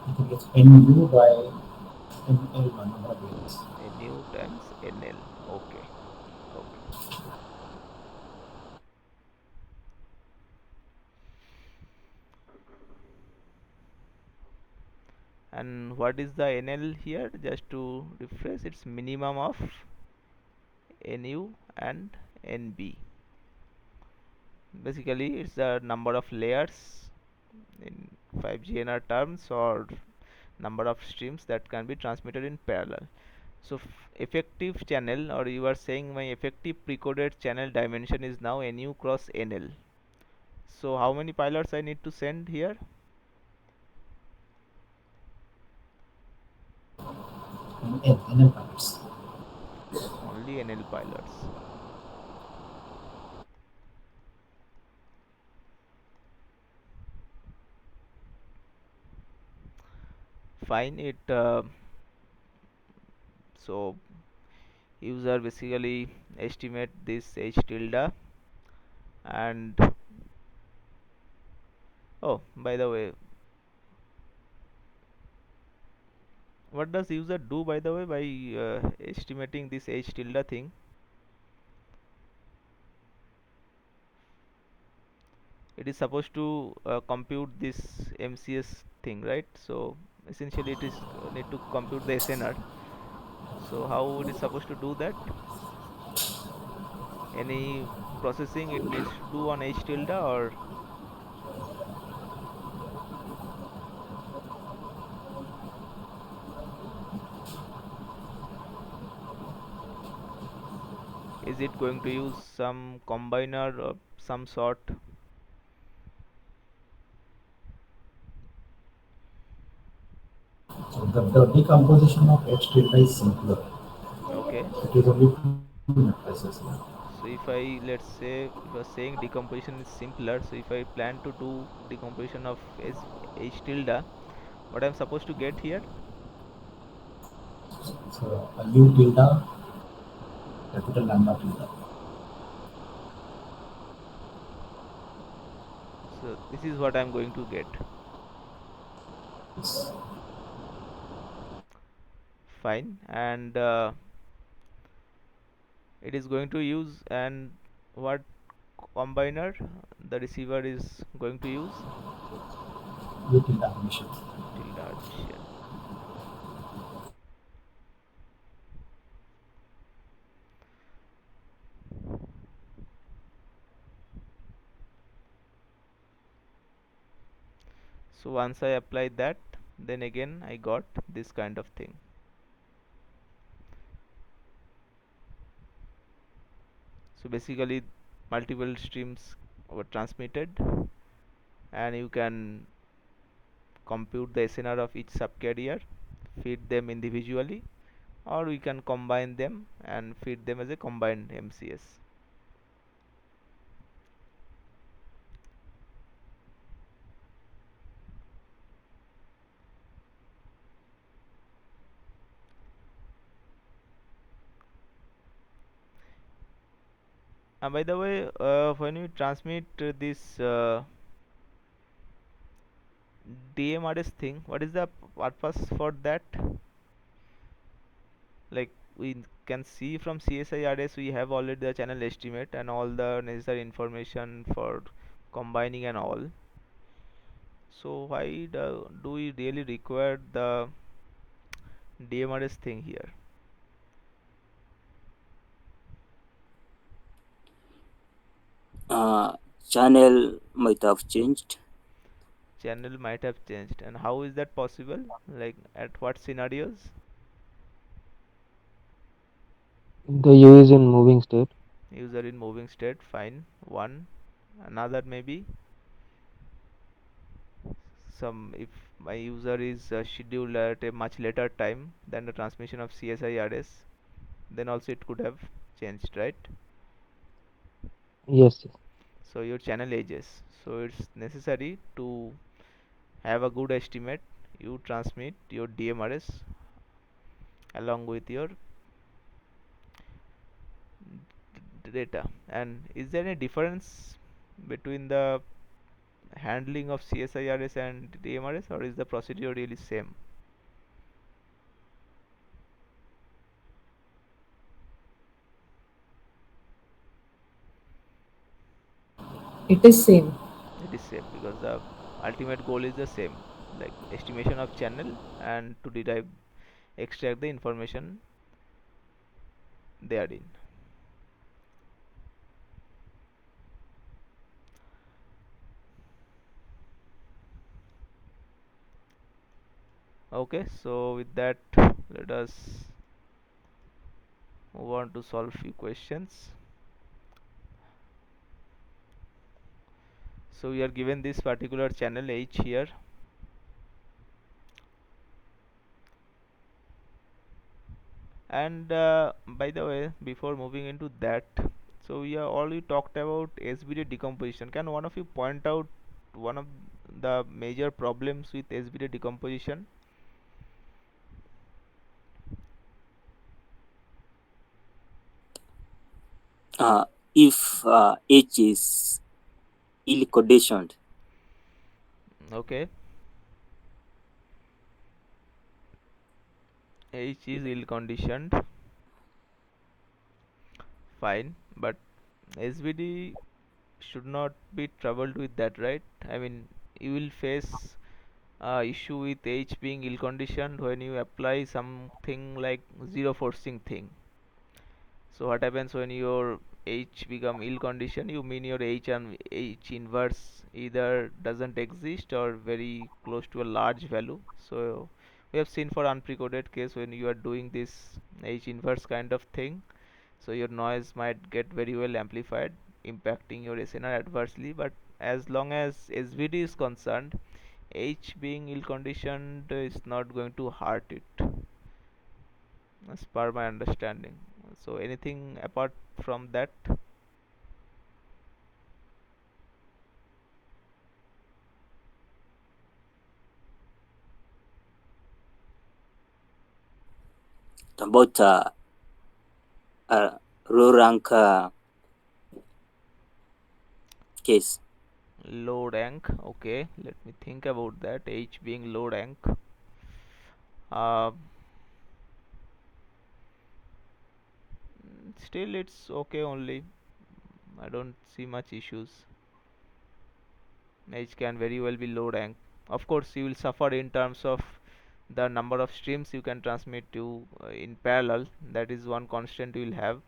I think it's NU by NL1 number of units. Nu times NL. Okay. Okay. And what is the NL here? Just to refresh, it's minimum of NU and NB. Basically, it's the number of layers in 5GNR terms, or number of streams that can be transmitted in parallel. So effective channel, or you are saying my effective precoded channel dimension is now NU cross NL. So how many pilots I need to send here? NL pilots. Only NL pilots. Fine. It so user basically estimate this H tilde. And oh, by the way, What does user do, by the way, by estimating this h tilde thing? It is supposed to compute this MCS thing, right? So essentially it is need to compute the SNR. So how it is supposed to do that? Any processing it needs to do on h tilde, or is it going to use some combiner of some sort? So the decomposition of H tilde is simpler. Okay, It is only two matrices here. so if I, let's say, if I saying decomposition is simpler, so if I plan to do decomposition of h tilde, what I'm supposed to get here? So a U tilde, capital lambda tilde. So this is what I'm going to get. Yes. Fine. And it is going to use, and what combiner the receiver is going to use? U tilde admission. U tilde admission. So once I apply that, then again I got this kind of thing. So basically multiple streams were transmitted, and you can compute the SNR of each subcarrier, feed them individually, or we can combine them and feed them as a combined MCS. And by the way, when you transmit this DMRS thing, what is the purpose for that? Like, we can see from CSIRS we have already the channel estimate and all the necessary information for combining and all. So why do we really require the DMRS thing here? Channel might have changed. Channel might have changed, and how is that possible? Like, at what scenarios? The U is in moving state. User in moving state, fine. One. Another maybe some, if my user is scheduled at a much later time than the transmission of CSIRS, then also it could have changed, right? Yes, yes. So your channel ages, so it's necessary to have a good estimate. You transmit your DMRS along with your data. And is there any difference between the handling of CSIRS and DMRS, or is the procedure really same? It is same. It is same because the ultimate goal is the same, like estimation of channel and to derive, extract the information therein. Okay, so with that, let us move on to solve few questions. So we are given this particular channel H here, and by the way, before moving into that, so we are already talked about SBD decomposition. Can one of you point out one of the major problems with SBD decomposition? If H is ill conditioned, Okay, H is ill conditioned, fine, but SVD should not be troubled with that, right? I mean, you will face issue with H being ill conditioned when you apply something like zero forcing thing. So what happens when your H become ill conditioned? You mean your H and H inverse either doesn't exist or very close to a large value. So we have seen for unprecoded case when you are doing this H inverse kind of thing, so your noise might get very well amplified, impacting your SNR adversely. But as long as SVD is concerned, H being ill conditioned is not going to hurt it, as per my understanding. So anything apart from that? About low rank case. Low rank, okay, let me think about that. H being low rank, uh, still it's okay only. I don't see much issues. H can very well be low rank. Of course, you will suffer in terms of the number of streams you can transmit to in parallel. That is one constant you will have.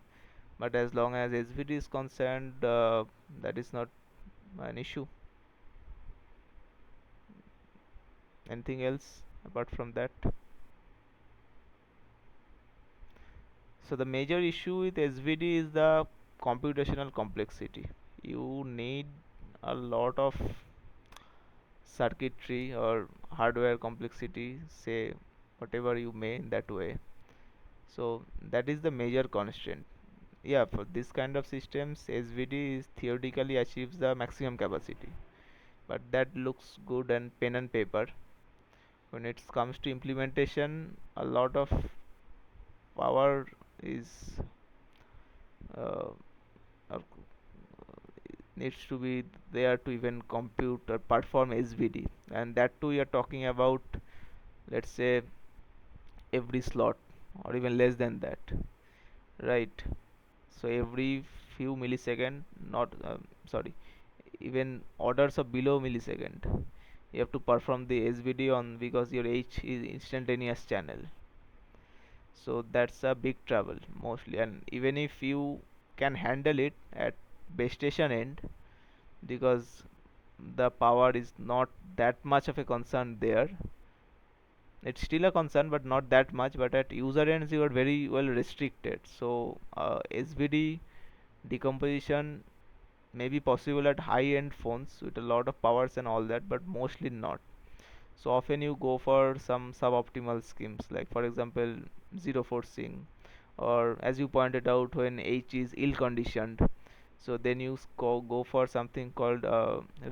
But as long as SVD is concerned, that is not an issue. Anything else apart from that? So the major issue with SVD is the computational complexity. You need a lot of circuitry or hardware complexity, say whatever you may in that way. So that is the major constraint. Yeah, for this kind of systems, SVD is theoretically achieves the maximum capacity, but that looks good and pen and paper. When it comes to implementation, a lot of power is uh, uh, needs to be there to even compute or perform SVD, and that too you are talking about, let's say, every slot or even less than that, right? So every few millisecond, not sorry, even orders of below millisecond, you have to perform the SVD on, because your H is instantaneous channel. So that's a big trouble mostly, and even if you can handle it at base station end, because the power is not that much of a concern there, it's still a concern but not that much, but at user ends you are very well restricted. So SVD decomposition may be possible at high end phones with a lot of powers and all that, but mostly not. So often you go for some suboptimal schemes, like for example zero forcing, or as you pointed out, when H is ill conditioned, so then you go for something called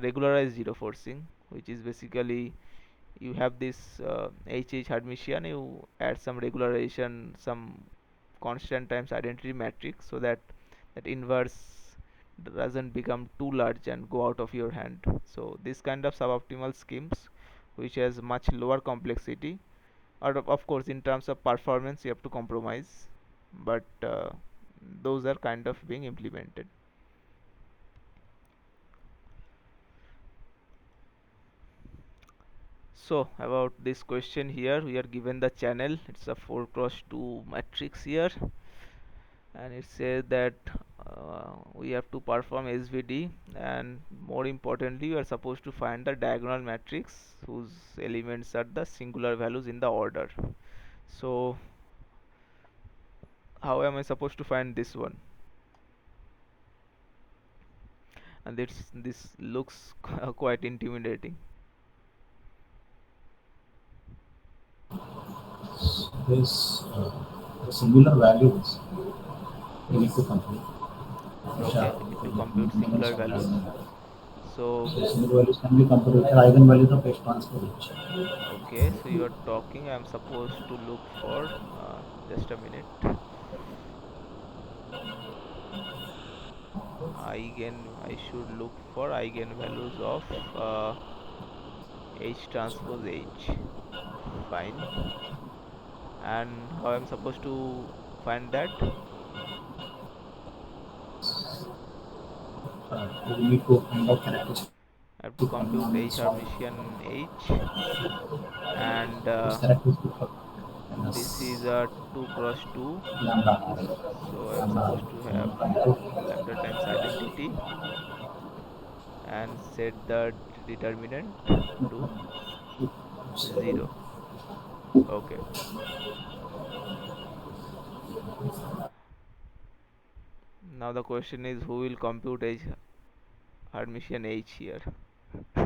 regularized zero forcing, which is basically you have this HH Hermitian, you add some regularization, some constant times identity matrix, so that that inverse doesn't become too large and go out of your hand. So this kind of suboptimal schemes, which has much lower complexity, or of course in terms of performance you have to compromise, but those are kind of being implemented. So about this question here, we are given the channel, it's a 4 cross 2 matrix here, and it says that we have to perform SVD, and more importantly we are supposed to find the diagonal matrix whose elements are the singular values in the order. So how am I supposed to find this one? And this looks quite intimidating. There's the singular values we need to complete, which Okay, are we need to compute elements singular of values. eigenvalues. So So singular values can be computed with eigenvalues of H transpose H. okay, so you are talking, I'm supposed to look for just a minute, I should look for eigenvalues of H transpose H, fine, And how I'm supposed to find that? We need to find out characteristic I have to of compute non H solid. Hermitian H, and Which characteristic of this minus is a 2 cross 2, lambda so I'm lambda supposed to have 1.2 lambda times identity and set the determinant to 0. Okay, now the question is, who will compute H Hermitian H here? uh,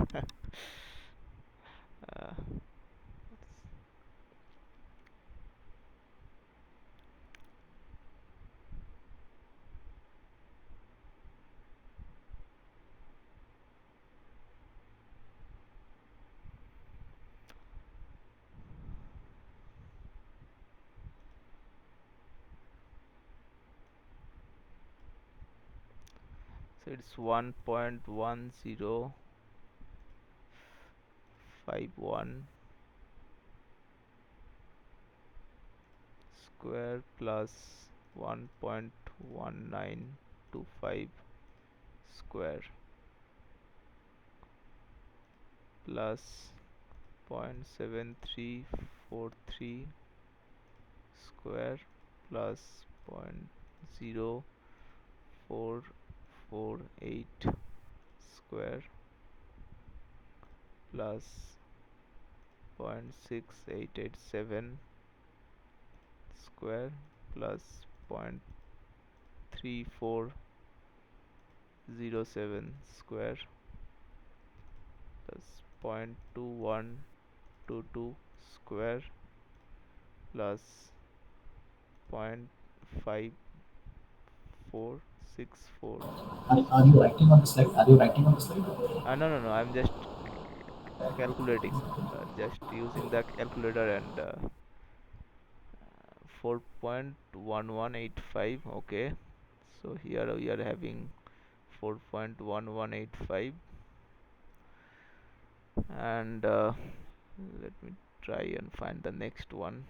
so it's 1.1051 square plus 1.1925 square plus 0.7343 square plus 0.0448 square plus 0.6887 square plus 0.3407 square plus 0.2122 square plus 0.5464. Are you writing on the slide? Are you writing on the slide? No, I'm just calculating, just using the calculator, and 4.1185. Okay, so here we are having 4.1185, and let me try and find the next one.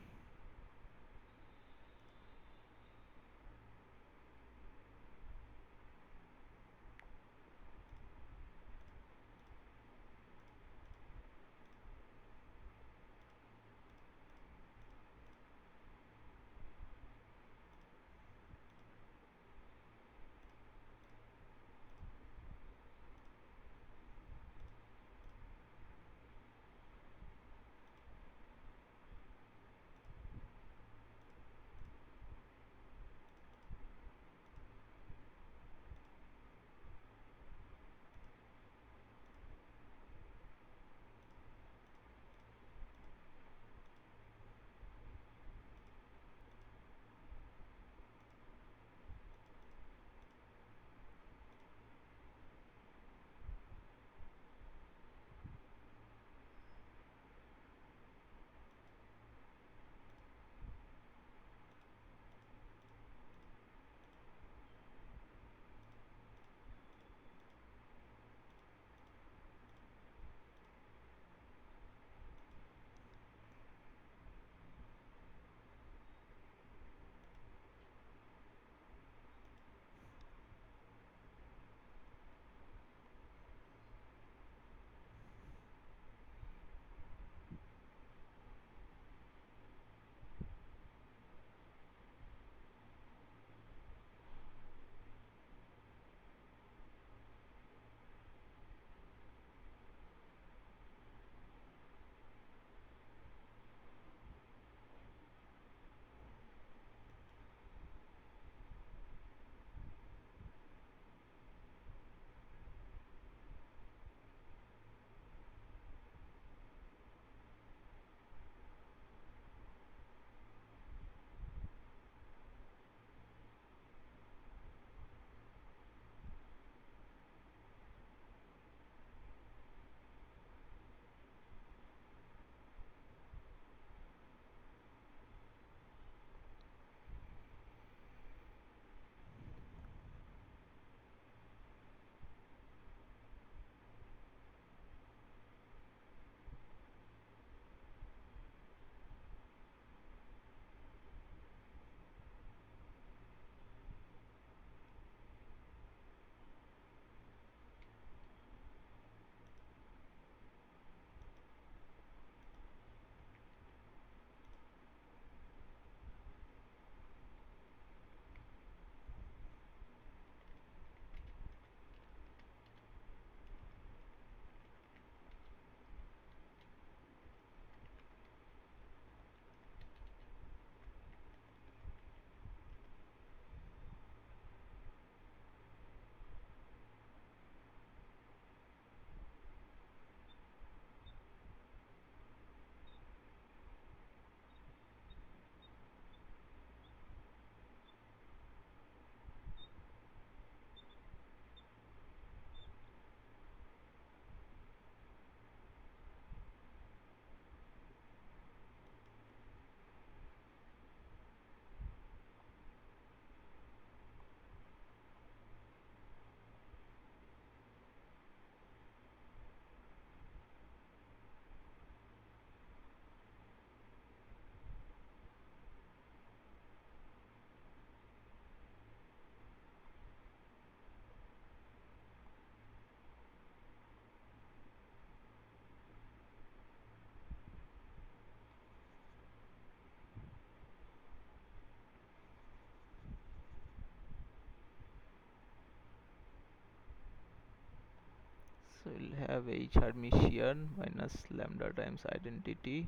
So we'll have H Hermitian minus lambda times identity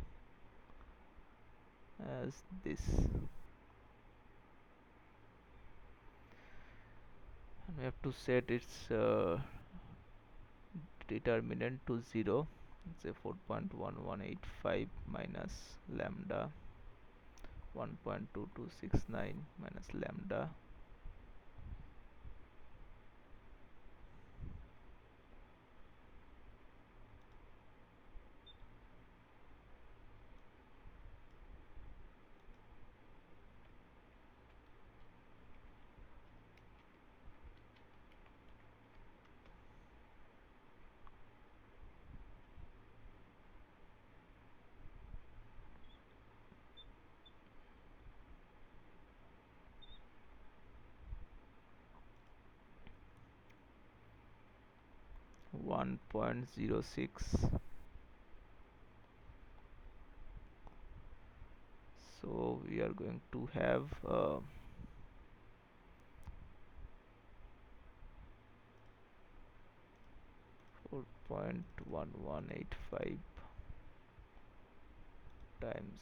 as this, and we have to set its determinant to 0. Say 4.1185 minus lambda 1.2269 minus lambda 1.06. So we are going to have 4.1185 times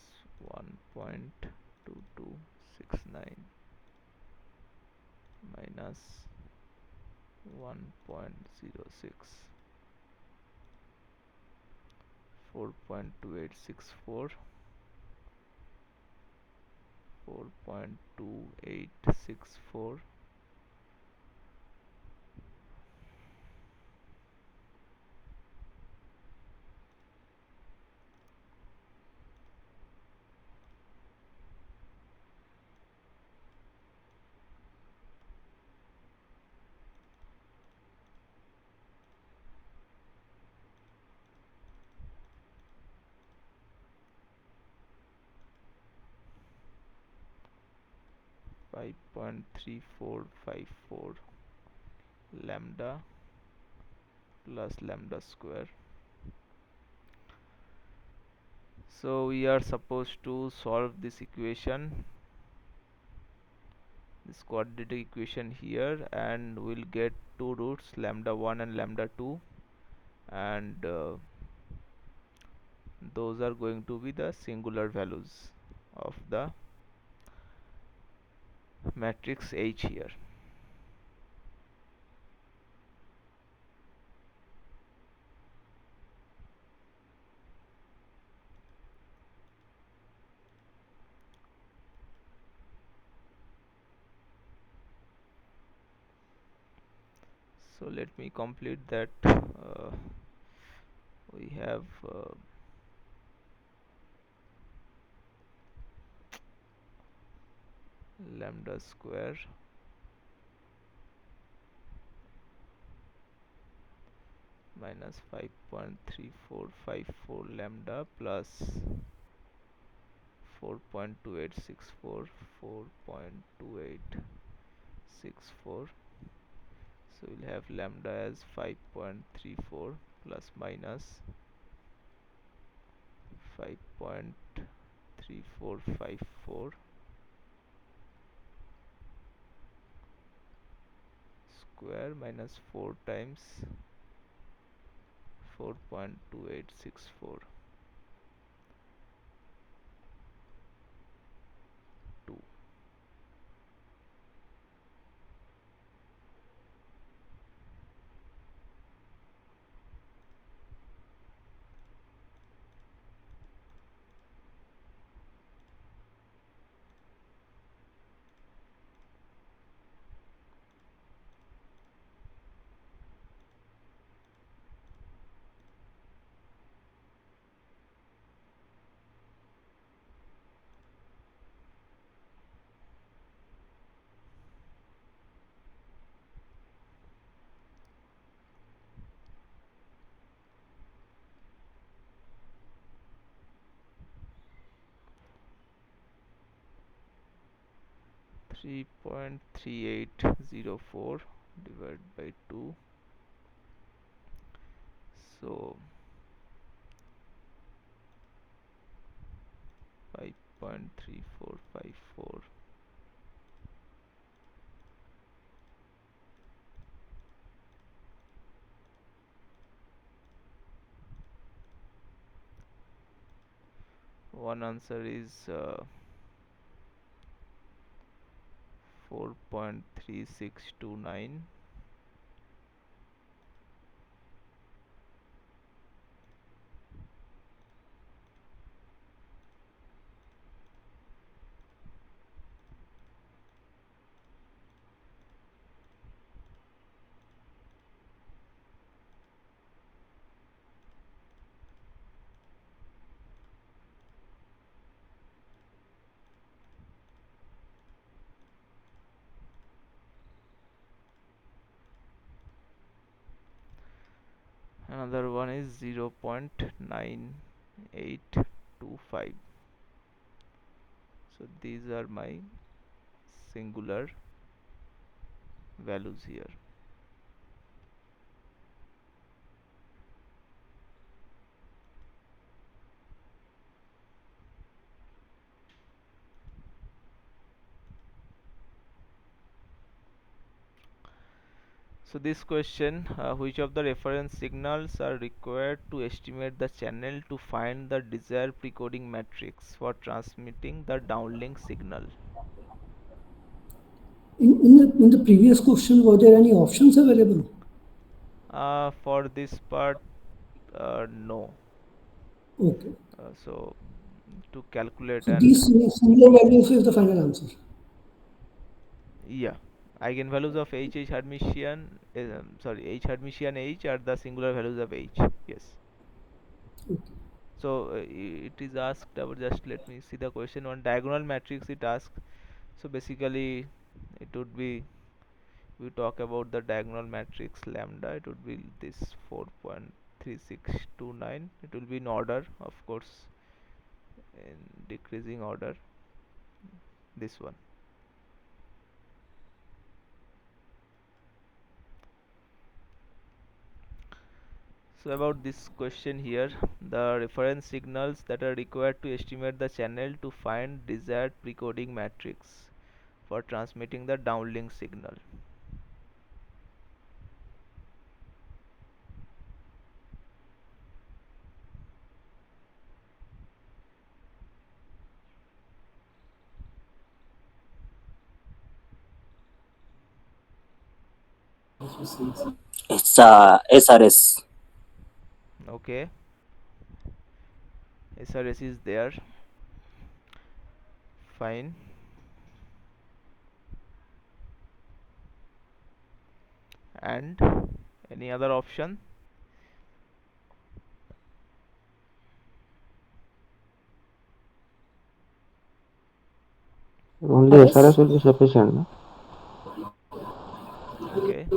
1.2269 minus 1.06, 4.2864, 4.2864, 5.3454 lambda plus lambda square. So we are supposed to solve this equation, this quadratic equation here, and we'll get two roots, lambda 1 and lambda 2, and those are going to be the singular values of the matrix H here. So let me complete that. We have lambda square minus 5.3454 lambda plus 4.2864, 4.2864. So we'll have lambda as 5.34 plus minus 5.3454 square minus 4 times 4.2864, 2. Three 3.3804 divided by 2, so 5.3454 . one answer is 4.3629. Another one is 0.9825. So these are my singular values here. So this question, which of the reference signals are required to estimate the channel to find the desired precoding matrix for transmitting the downlink signal? In the previous question, were there any options available? For this part, no. Okay. So to calculate So and these similar values is the final answer. yeah, eigenvalues of H Hermitian, H Hermitian H are the singular values of H. Yes. Okay. So it is asked about, just let me see the question on diagonal matrix it asks. So basically it would be, we talk about the diagonal matrix lambda, it would be this 4.3629. It will be in order, of course, in decreasing order, this one. So about this question here, the reference signals that are required to estimate the channel to find desired precoding matrix for transmitting the downlink signal. It's SRS. Okay, SRS is there. Fine. And any other option? Only SRS will be sufficient. No? Okay.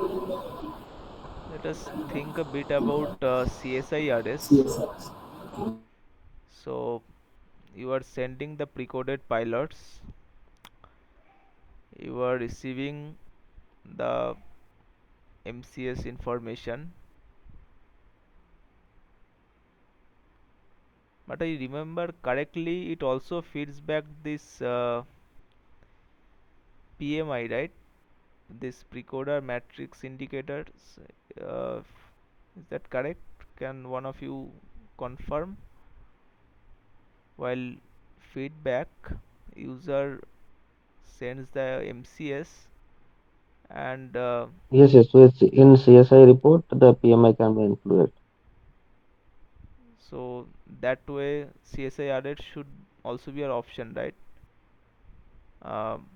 Let us think a bit about CSIRS. So you are sending the precoded pilots, you are receiving the MCS information, but I remember correctly it also feeds back this PMI, right? This precoder matrix indicators. Uh, is that correct? Can one of you confirm? While feedback, user sends the MCS and Yes. So it's in CSI report, the PMI can be included. so that way CSIRS should also be an option, right? Um,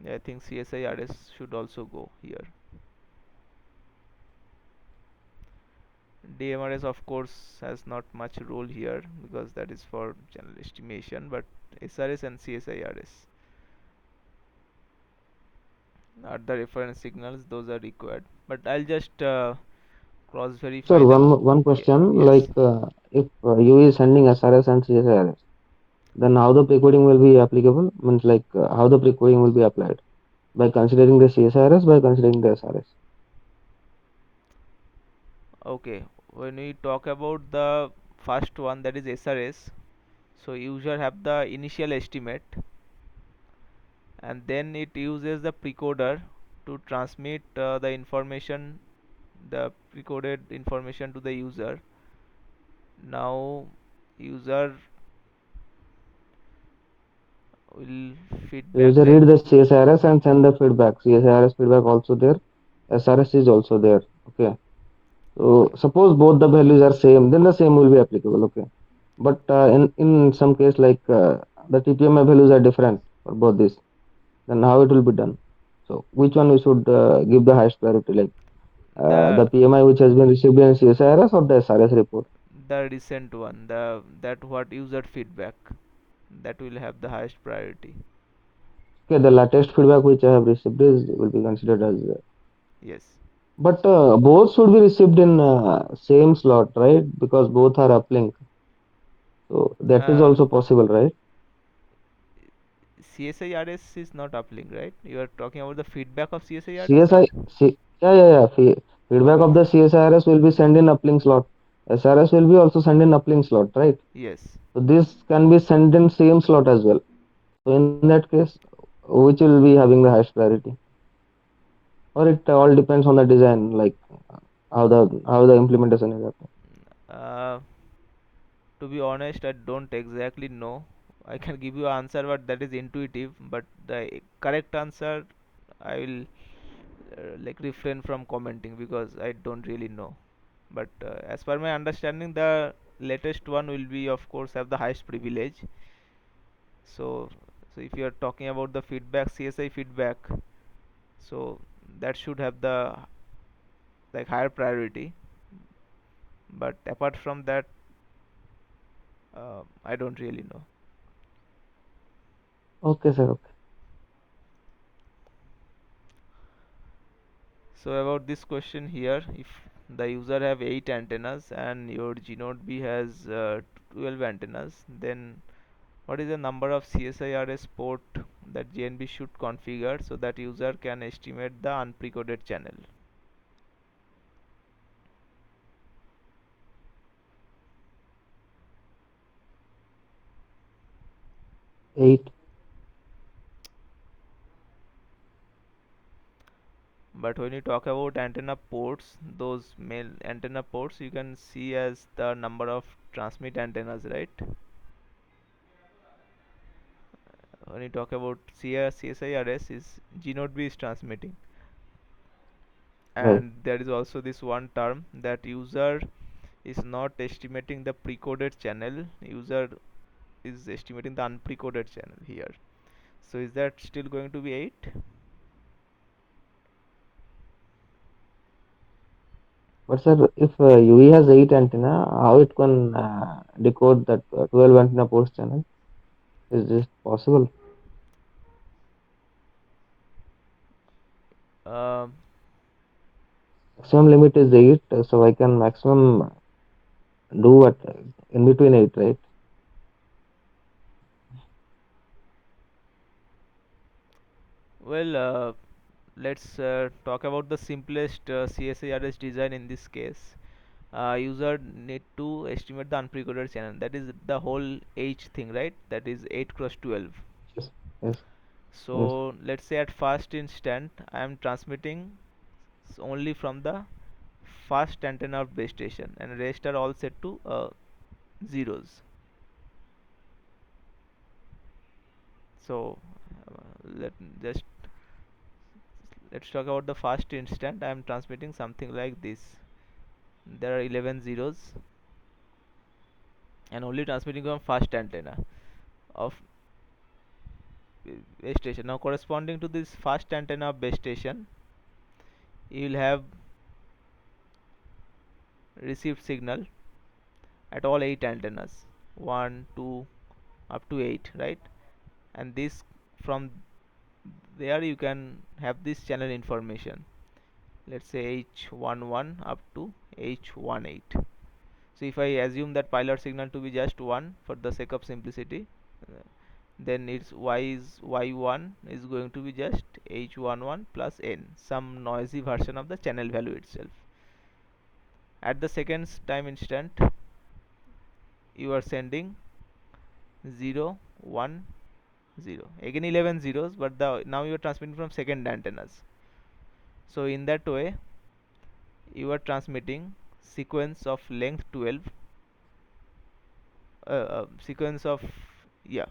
I think CSIRS should also go here. DMRS of course has not much role here because that is for channel estimation, but SRS and CSIRS are the reference signals, those are required. But I'll just cross Sir, verify them. one question, Yes. like if U is sending SRS and CSIRS, then how the precoding will be applicable? Means like how the precoding will be applied? By considering the CSIRS, by considering the SRS. Okay, when we talk about the first one, that is SRS, so user have the initial estimate and then it uses the precoder to transmit the information the pre-coded information to the user. Now user will feedback User like read the CSRS and send the feedback. CSRS feedback also there. SRS is also there. Okay. So suppose both the values are same, then the same will be applicable. Okay. But in some case like the TPMA values are different for both this, then how it will be done? So which one we should give the highest priority? Like the the PMI which has been received in CSRS or the SRS report? the recent one, the that what user feedback, that will have the highest priority. Okay, the latest feedback which I have received is will be considered as. Yes. But both should be received in same slot, right? Because both are uplink. So that is Uh, also possible, right? CSIRS is not uplink, right? You are talking about the feedback of CSIRS, CSI, or yeah, yeah, yeah. Feedback okay. of the CSIRS will be sent in uplink slot. SRS will be also sent in uplink slot, right? Yes. So this can be sent in same slot as well. So in that case, which will be having the highest priority? Or it all depends on the design, like how the implementation is happening. Uh, to be honest, I don't exactly know. I can give you an answer, but that is intuitive. But the correct answer, I will like refrain from commenting because I don't really know. But as per my understanding, the latest one will be, of course, have the highest privilege. So, so if you are talking about the feedback, CSI feedback, so that should have the like higher priority. But apart from that, I don't really know. Okay, sir. Okay. So about this question here, if the user have 8 antennas and your G-Node B has 12 antennas, then what is the number of CSIRS port that JNB should configure so that user can estimate the unprecoded channel? 8. But when you talk about antenna ports, those male antenna ports you can see as the number of transmit antennas, right? When you talk about CSIRS is G-Node B is transmitting, Right. and there is also this one term that user is not estimating the precoded channel, user is estimating the unprecoded channel here. So is that still going to be 8? But sir, if UE has 8 antenna, how it can decode that 12 antenna post channel? Is this possible? um, Maximum limit is 8, so I can maximum do what in between 8, right? well, let's talk about the simplest CSIRS design in this case. User need to estimate the unprecoded channel, that is the whole H thing, right? That is 8 cross 12. Yes, yes, yes. So let's say at first instant I am transmitting only from the first antenna of base station, and rest are all set to zeros. So let just let's talk about the first instant. I am transmitting something like this. There are 11 zeros and only transmitting from first antenna of base station. Now corresponding to this first antenna of base station, you will have received signal at all 8 antennas, 1 2 up to 8, right? And this, from there you can have this channel information, let's say H11 up to H18. So if I assume that pilot signal to be just 1 for the sake of simplicity, uh, then its y1 is going to be just H11 plus n, some noisy version of the channel value itself. At the second time instant, you are sending 0 1 0, again 11 zeros, but the now you are transmitting from second antennas. So in that way you are transmitting sequence of length 12, sequence of, yeah,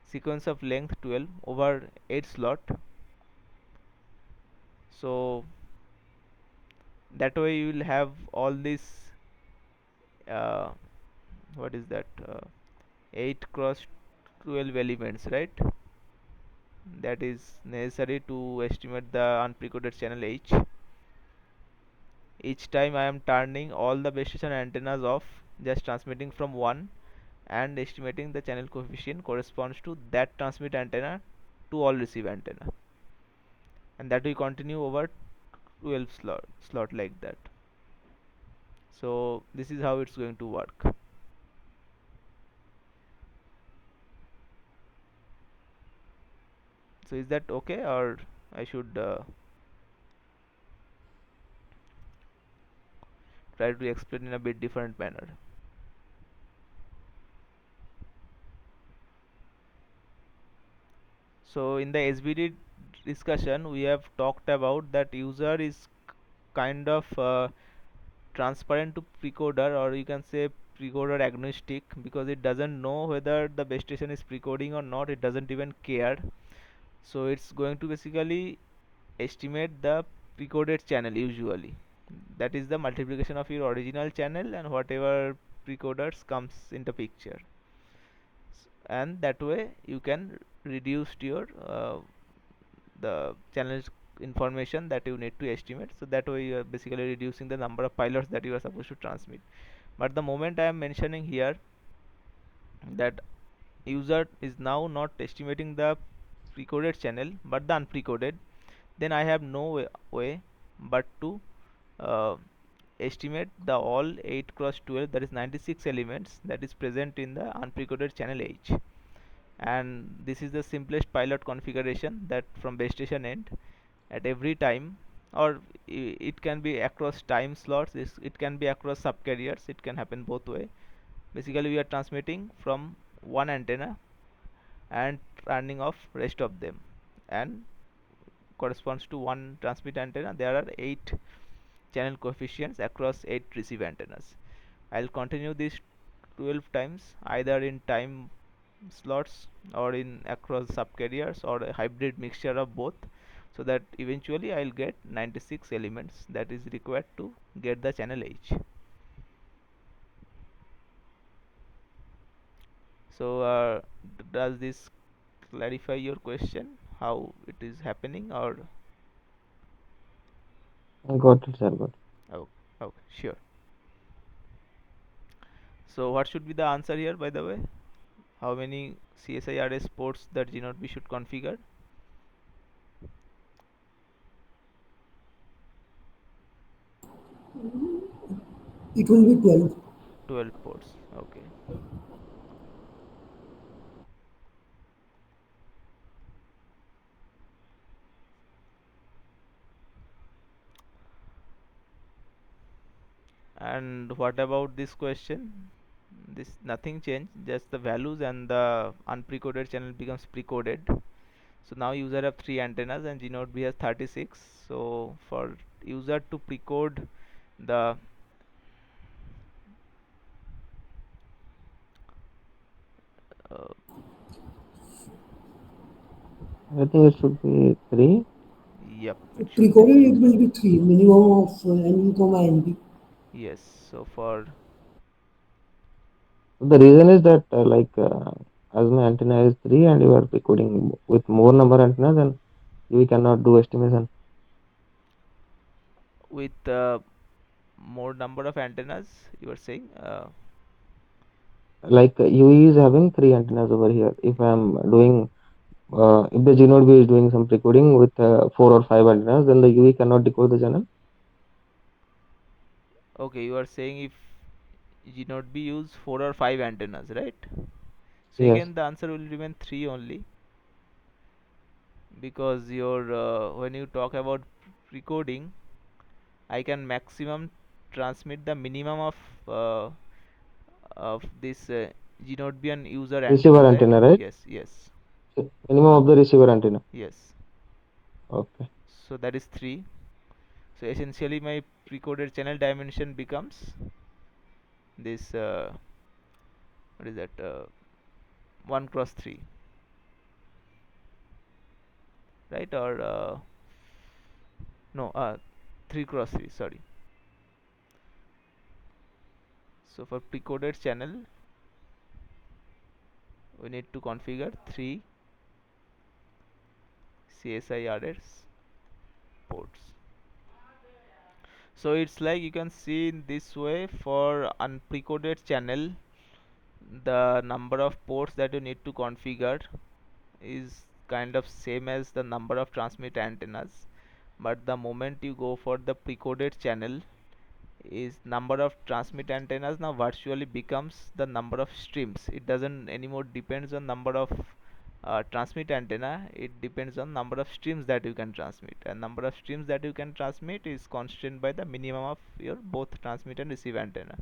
sequence of length 12 over 8 slot. So that way you will have all these, uh, what is that, 8 cross 12 elements, right? That is necessary to estimate the unprecoded channel H. Each time I am turning all the base station antennas off, just transmitting from one, and estimating the channel coefficient corresponds to that transmit antenna to all receive antenna, and that will continue over 12 slot like that. So this is how it's going to work. So is that okay, or I should try to explain in a bit different manner? So in the SBD discussion, we have talked about that user is kind of transparent to precoder, or you can say precoder agnostic, because it doesn't know whether the base station is precoding or not. It doesn't even care. So it's going to basically estimate the precoded channel usually. That is the multiplication of your original channel and whatever precoders comes into picture. And that way you can reduce your the channel information that you need to estimate. So that way you are basically reducing the number of pilots that you are supposed to transmit. But the moment I am mentioning here that user is now not estimating the precoded channel but the unprecoded, then I have no way but to uh, estimate the all 8 cross 12, that is 96 elements that is present in the unprecoded channel H. And this is the simplest pilot configuration that from base station end at every time, or it can be across time slots, it can be across subcarriers, it can happen both way. Basically we are transmitting from one antenna and turning off rest of them, and corresponds to one transmit antenna. There are 8 channel coefficients across 8 receive antennas. I'll continue this 12 times either in time slots or in across subcarriers or a hybrid mixture of both, so that eventually I'll get 96 elements that is required to get the channel H. So does this clarify your question how it is happening, or I got it, sir. Got it. oh, okay, sure. So what should be the answer here, by the way? How many CSIRS ports that G0B should configure? It will be 12. 12 ports. Okay. And what about this question? This nothing changed, just the values, and the unprecoded channel becomes precoded. So now user have 3 antennas and G0B has 36. So for user to precode the uh, I think it should be 3. yep, it should be Precoded 3. it will be 3, minimum of NE comma NB. Yes. So for The reason is that as my antenna is 3 and you are recording with more number antennas, then we cannot do estimation. with more number of antennas, you are saying Like UE is having 3 antennas over here. If I am doing if the G node B is doing some precoding with 4 or 5 antennas, then the UE cannot decode the channel. okay, you are saying if G0B use 4 or 5 antennas, right? So Yes. again the answer will remain 3 only, because your when you talk about recording, I can maximum transmit the minimum of this G0B and user Receiver antennas, right? antenna, right? Yes, yes, Minimum of the receiver antenna. yes. Okay. So that is 3. So essentially my precoded channel dimension becomes this what is that 1 cross 3, right? Or no 3 cross 3, sorry. So for precoded channel we need to configure 3 CSIRS ports. So it's like you can see in this way, for unprecoded channel the number of ports that you need to configure is kind of same as the number of transmit antennas, but the moment you go for the precoded channel, is number of transmit antennas now virtually becomes the number of streams. It doesn't anymore depends on number of transmit antenna, it depends on number of streams that you can transmit, and number of streams that you can transmit is constrained by the minimum of your both transmit and receive antenna.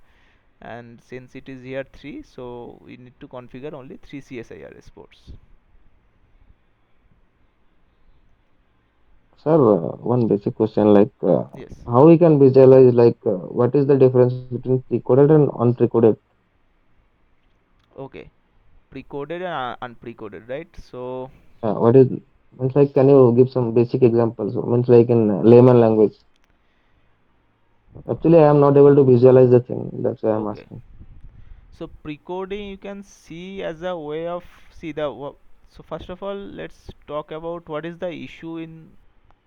And since it is here 3, so we need to configure only 3 CSIRS ports. Sir, one basic question, like Yes. how we can visualize, like what is the difference between precoded and unprecoded? Okay. Precoded and unprecoded, right? So What is, means like, can you give some basic examples? Means like in layman language. Actually, I am not able to visualize the thing. That's why I'm okay. asking. So precoding you can see as a way of see the so first of all let's talk about what is the issue in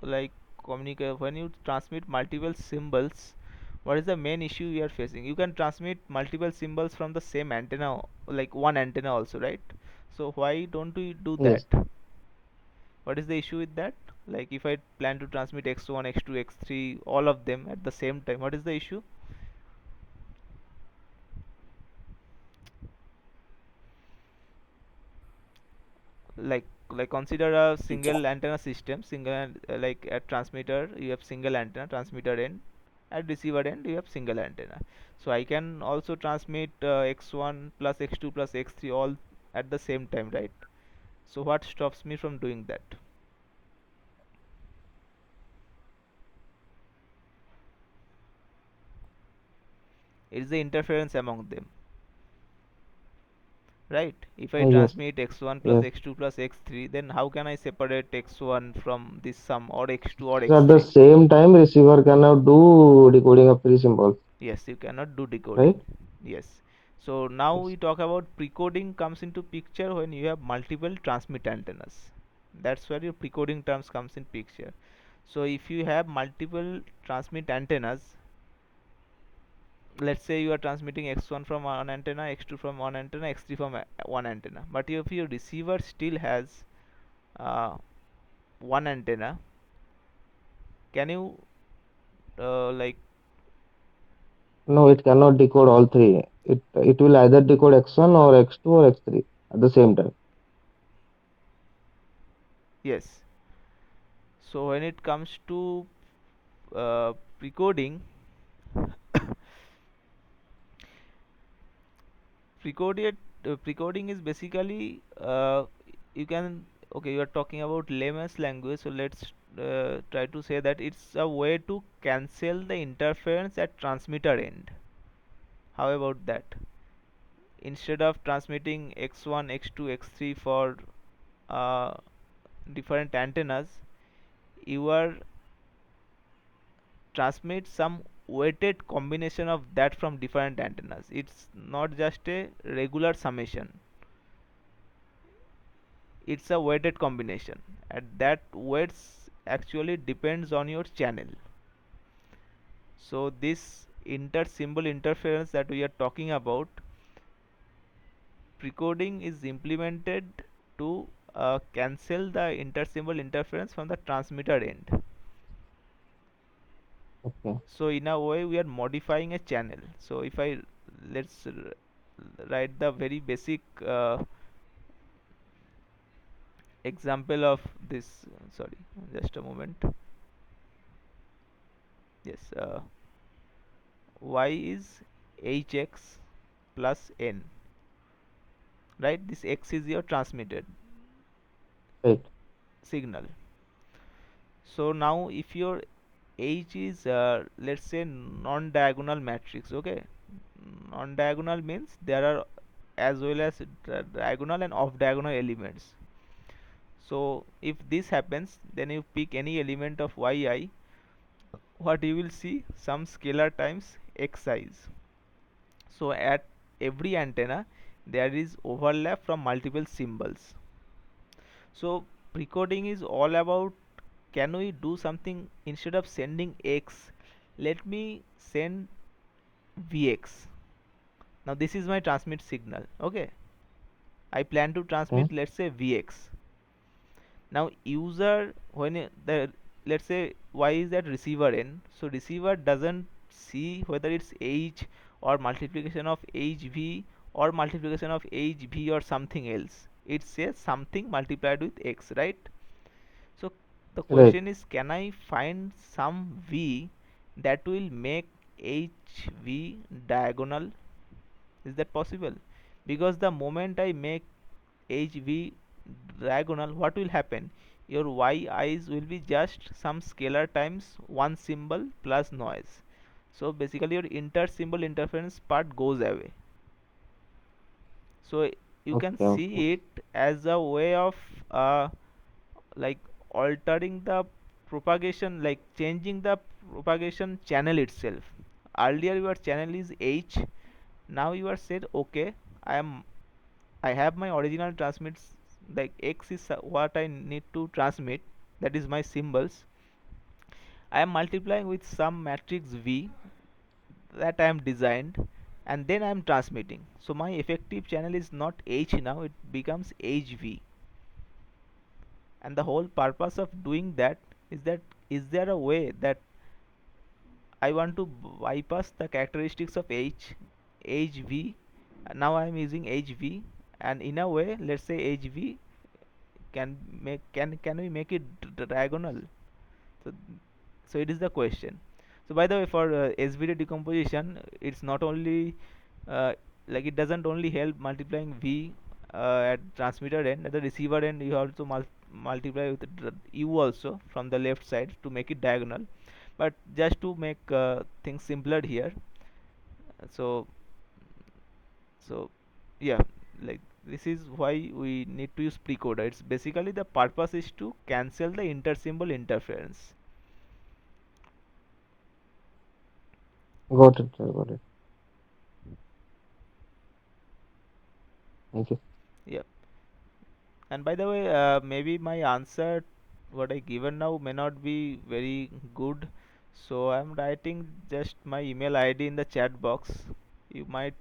like communicate when you transmit multiple symbols. What is the main issue you are facing? You can transmit multiple symbols from the same antenna, like one antenna also, right? So why don't we do that? Yes. What is the issue with that? Like if I plan to transmit x1, x2, x3, all of them at the same time, what is the issue? Like consider a single antenna system, like at transmitter you have single antenna, transmitter end, at receiver end you have single antenna. So I can also transmit x1 plus x2 plus x3 all at the same time, right? So what stops me from doing that? It is the interference among them, right? If I Yes. transmit x1 plus Yes. x2 plus x3, then how can I separate x1 from this sum, or x2 or So at the x3? same time, receiver cannot do decoding of three symbols, Yes, you cannot do decoding. right? Yes. So now Yes. we talk about precoding comes into picture when you have multiple transmit antennas. That's where your precoding terms comes in picture. So if you have multiple transmit antennas, let's say you are transmitting x1 from one antenna, x2 from one antenna, x3 from one antenna, but if your receiver still has uh, one antenna, can you like No, it it cannot decode all three. It will either decode X1 or X2 or X3 at the same time. yes. So when it comes to precoding, precoded precoding is basically you can okay, you are talking about layman's language, so let's try to say that it's a way to cancel the interference at transmitter end. How about that? Instead of transmitting x1, x2, x3 for uh, different antennas, you are transmit some weighted combination of that from different antennas. It's not just a regular summation, it's a weighted combination, and that weights actually depends on your channel. So this inter symbol interference that we are talking about, precoding is implemented to cancel the inter symbol interference from the transmitter end. Okay. So in a way we are modifying a channel. So if I let's write the very basic example of this, sorry, just a moment. Yes, y is hx plus n, right? This x is your transmitted Right. signal. So now if your H is let's say non-diagonal matrix. Okay, non-diagonal means there are as well as diagonal and off diagonal elements. So if this happens, then you pick any element of yi, what you will see, some scalar times x size. So at every antenna there is overlap from multiple symbols. So precoding is all about, can we do something instead of sending x, let me send vx. Now this is my transmit signal. Okay, I plan to Okay. transmit, let's say, vx. Now user, when the, let's say y is at receiver end, so receiver doesn't see whether it's h or multiplication of hv or multiplication of hv or something else. It says something multiplied with x, right? So the Right. question is, can I find some v that will make hv diagonal? Is that possible? Because the moment I make hv diagonal, what will happen? Your y eyes will be just some scalar times one symbol plus noise. So basically your inter symbol interference part goes away. So you can Okay. Okay. see it as a way of uh, like altering the propagation, like changing the propagation channel itself. Earlier your channel is h, now you are said, okay, I am, I have my original transmits, like x is what I need to transmit, that is my symbols. I am multiplying with some matrix v that I am designed, and then I am transmitting. So my effective channel is not h, now it becomes hv. And the whole purpose of doing that is that, is there a way that I want to bypass the characteristics of hv. Now I am using hv, and in a way, let's say hv can make, can we make it diagonal? So so it is the question. So by the way, for svd decomposition, it's not only uh, like it doesn't only help multiplying v at transmitter end, at the receiver end you also multiply with u also from the left side to make it diagonal. But just to make things simpler here, so so yeah, like this is why we need to use precoder. It's basically, the purpose is to cancel the inter-symbol interference. Got it, sir. Got it. Thank you. Yeah. And by the way, maybe my answer what I given now may not be very good, so I'm writing just my email ID in the chat box. You might,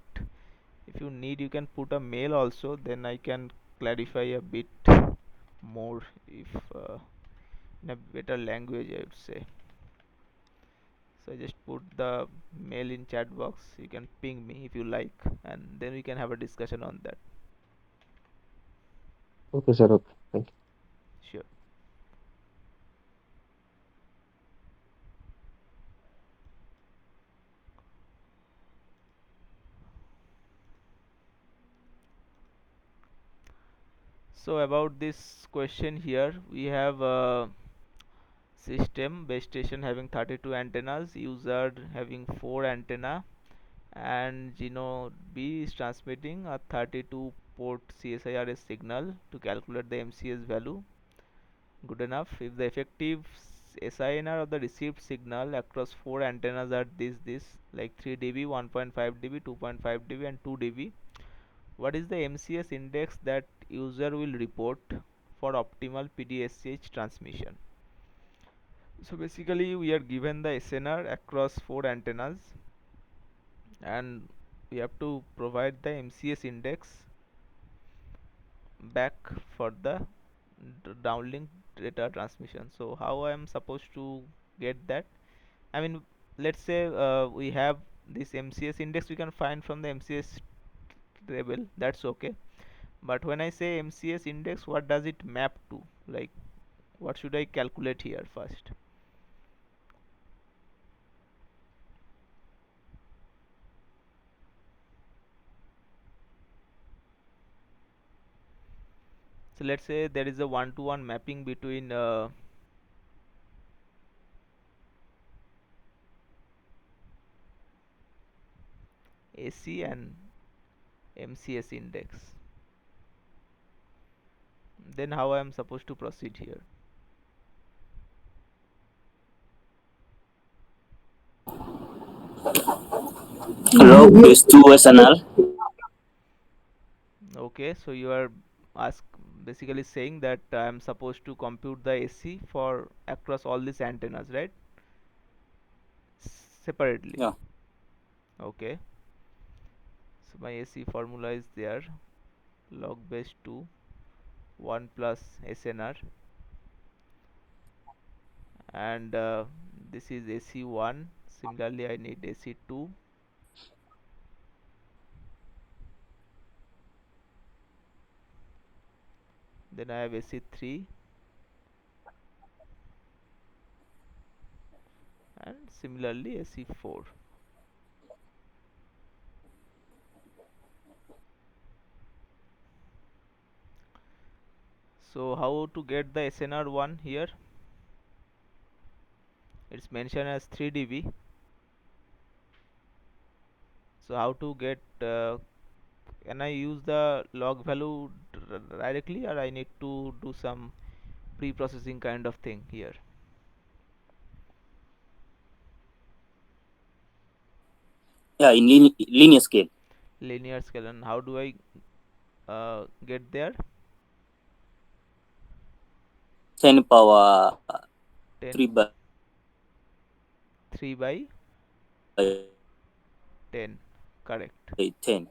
if you need, you can put a mail also, then I can clarify a bit more, if in a better language I would say. So I just put the mail in chat box, you can ping me if you like, and then we can have a discussion on that. Okay, sir. Okay. Thank you. Sure. So about this question here, we have a system base station having 32 antennas, user having 4 antenna, and Geno B is transmitting a 32 port CSIRS signal to calculate the MCS value. Good enough. If the effective SINR of the received signal across 4 antennas are this like 3 dB, 1.5 dB, 2.5 dB and 2 dB, what is the MCS index that user will report for optimal PDSCH transmission? So basically we are given the SNR across 4 antennas, and we have to provide the MCS index back for the downlink data transmission. So how I am supposed to get that? I mean, let's say we have this MCS index we can find from the MCS table, that's okay. But when I say MCS index, what does it map to? Like, what should I calculate here first? So let's say there is a one-to-one mapping between AC and MCS index. Then how I am supposed to proceed here? Log base 2 SNR. Okay, so you are ask basically saying that I am supposed to compute the AC for across all these antennas, right? Separately. Yeah. Okay. So my AC formula is there, log base 2 1 plus SNR, and this is AC1. Similarly, I need AC2, then I have AC3, and similarly AC4. So how to get the SNR1 here? It's mentioned as 3 dB. So how to get can I use the log value directly, or I need to do some pre-processing kind of thing here? Yeah, in linear scale. Linear scale. And how do I get there? 10 power 3 10 by 3 by 10, correct. 10.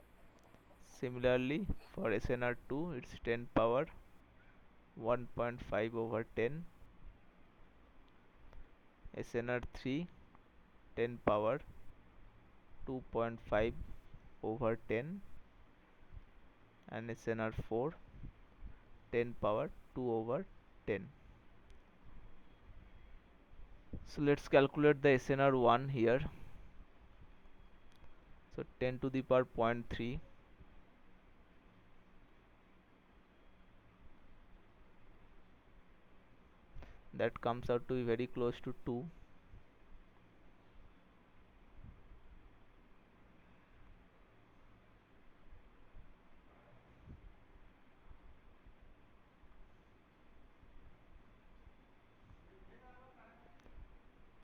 Similarly for SNR2 it's 10 power 1.5 over 10, SNR3 10 power 2.5 over 10, and SNR4 10 power 2 over 10. So let's calculate the SNR1 here. So 10 to the power 0.3, that comes out to be very close to 2.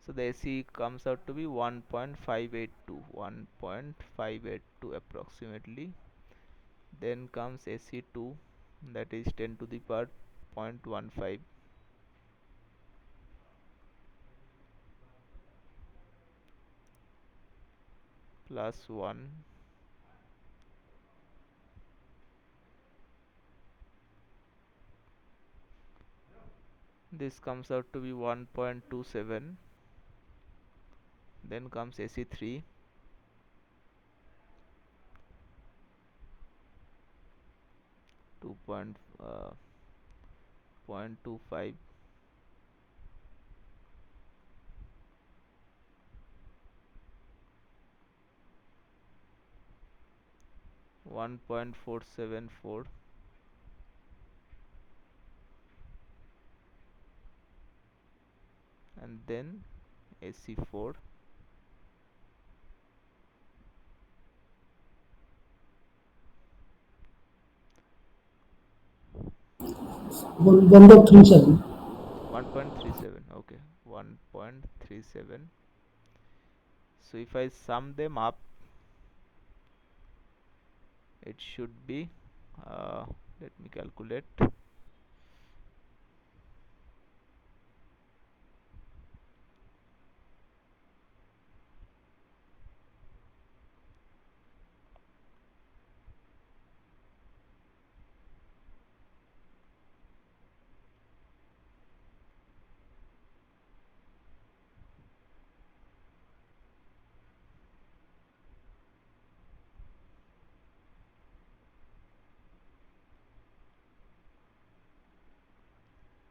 So the AC comes out to be 1.582 approximately. Then comes AC2, that is 10 to the power 0.15 plus 1. This comes out to be 1.27. Then comes AC3, 2.25, 1.474, and then AC4, One dot 37. 1.37. Okay, 1.37. So if I sum them up, it should be let me calculate.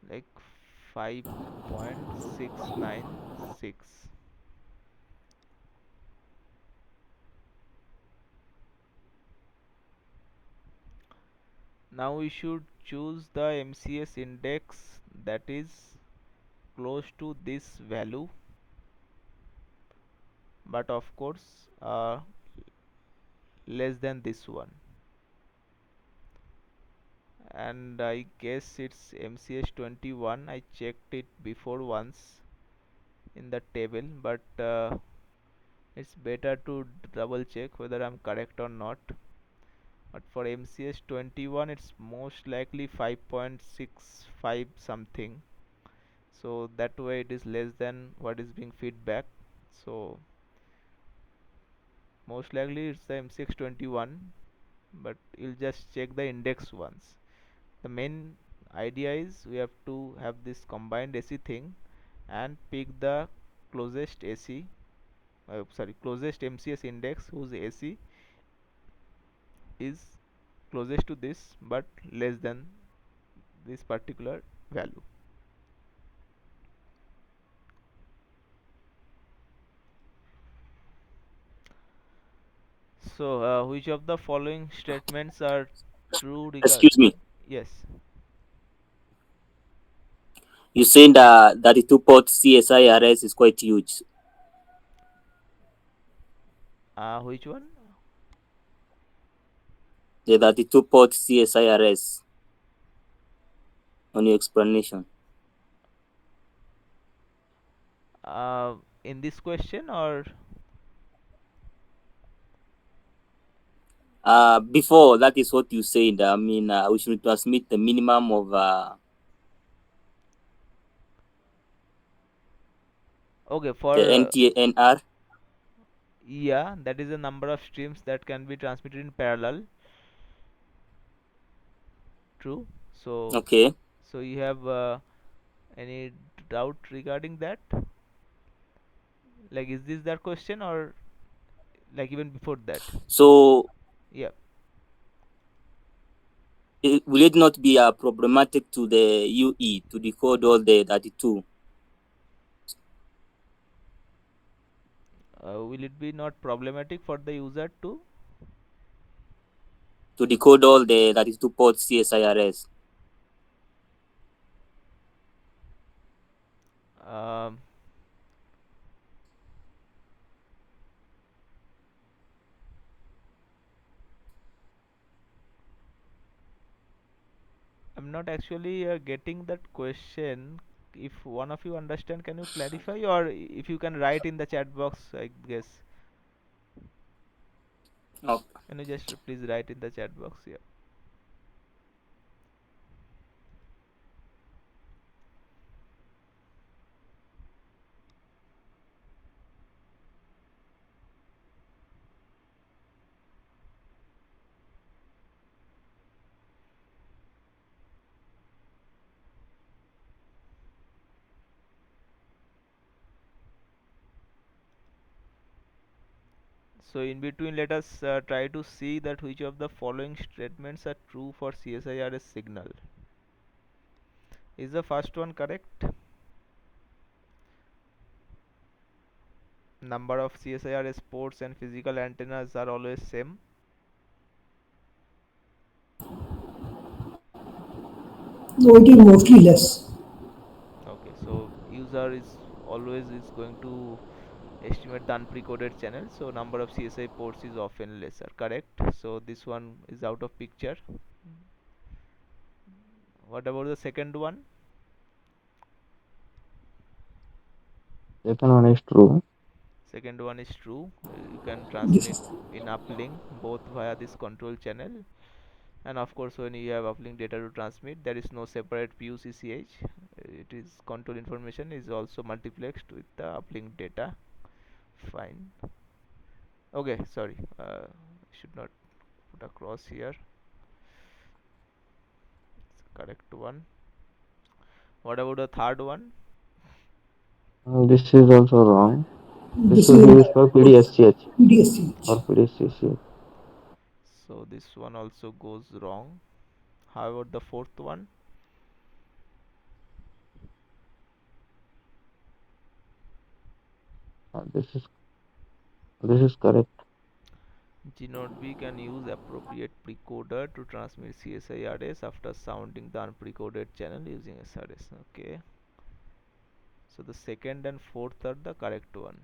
Like 5.696. Now we should choose the MCS index that is close to this value, but of course less than this one, and I guess it's MCH21. I checked it before once in the table, but it's better to double check whether I'm correct or not. But for MCH21 it's most likely 5.65 something, so that way it is less than what is being feedback. So most likely it's the MCX21, but you'll just check the index once. The main idea is we have to have this combined AC thing and pick the closest AC, closest MCS index whose AC is closest to this but less than this particular value. So which of the following statements are true regard? Excuse me. Yes. You saying that 32-port CSIRS is quite huge. Which one? The 32-port CSIRS on your explanation. In this question or Before, that is what you said. I mean, we should transmit the minimum of okay the for NTNR. yeah, that is the number of streams that can be transmitted in parallel. True. So Okay. you have any doubt regarding that? Like, is this that question or like even before that? So, Yeah. will it not be problematic to the UE to decode all the 32? Will it be not problematic for the user To decode all the 32-port CSIRS? um, I'm not actually getting that question. If one of you understand, can you clarify, or if you can write in the chat box, I guess. Oh. Can you just please write in the chat box? Yeah. So in between, let us try to see that which of the following statements are true for CSIRS signal. Is the first one correct? Number of CSIRS ports and physical antennas are always same. No, it is mostly less. Okay, so user is always is going to estimate the unprecoded channel, so number of CSI ports is often lesser. Correct. So this one is out of picture. What about the second one? Second one is true. Second one is true. You can This transmit is in uplink both via this control channel, and of course when you have uplink data to transmit, there is no separate PUCCH. It is control information is also multiplexed with the uplink data. Fine. Okay, sorry. Should not put a cross here. It's the correct one. What about the third one? This is also wrong. This this will be is used for PDSCH PDSCH. or PDSCH. So this one also goes wrong. How about the fourth one? This is correct. G0B can use appropriate precoder to transmit CSIRS after sounding the unprecoded channel using SRS. Okay. So the second and fourth are the correct one.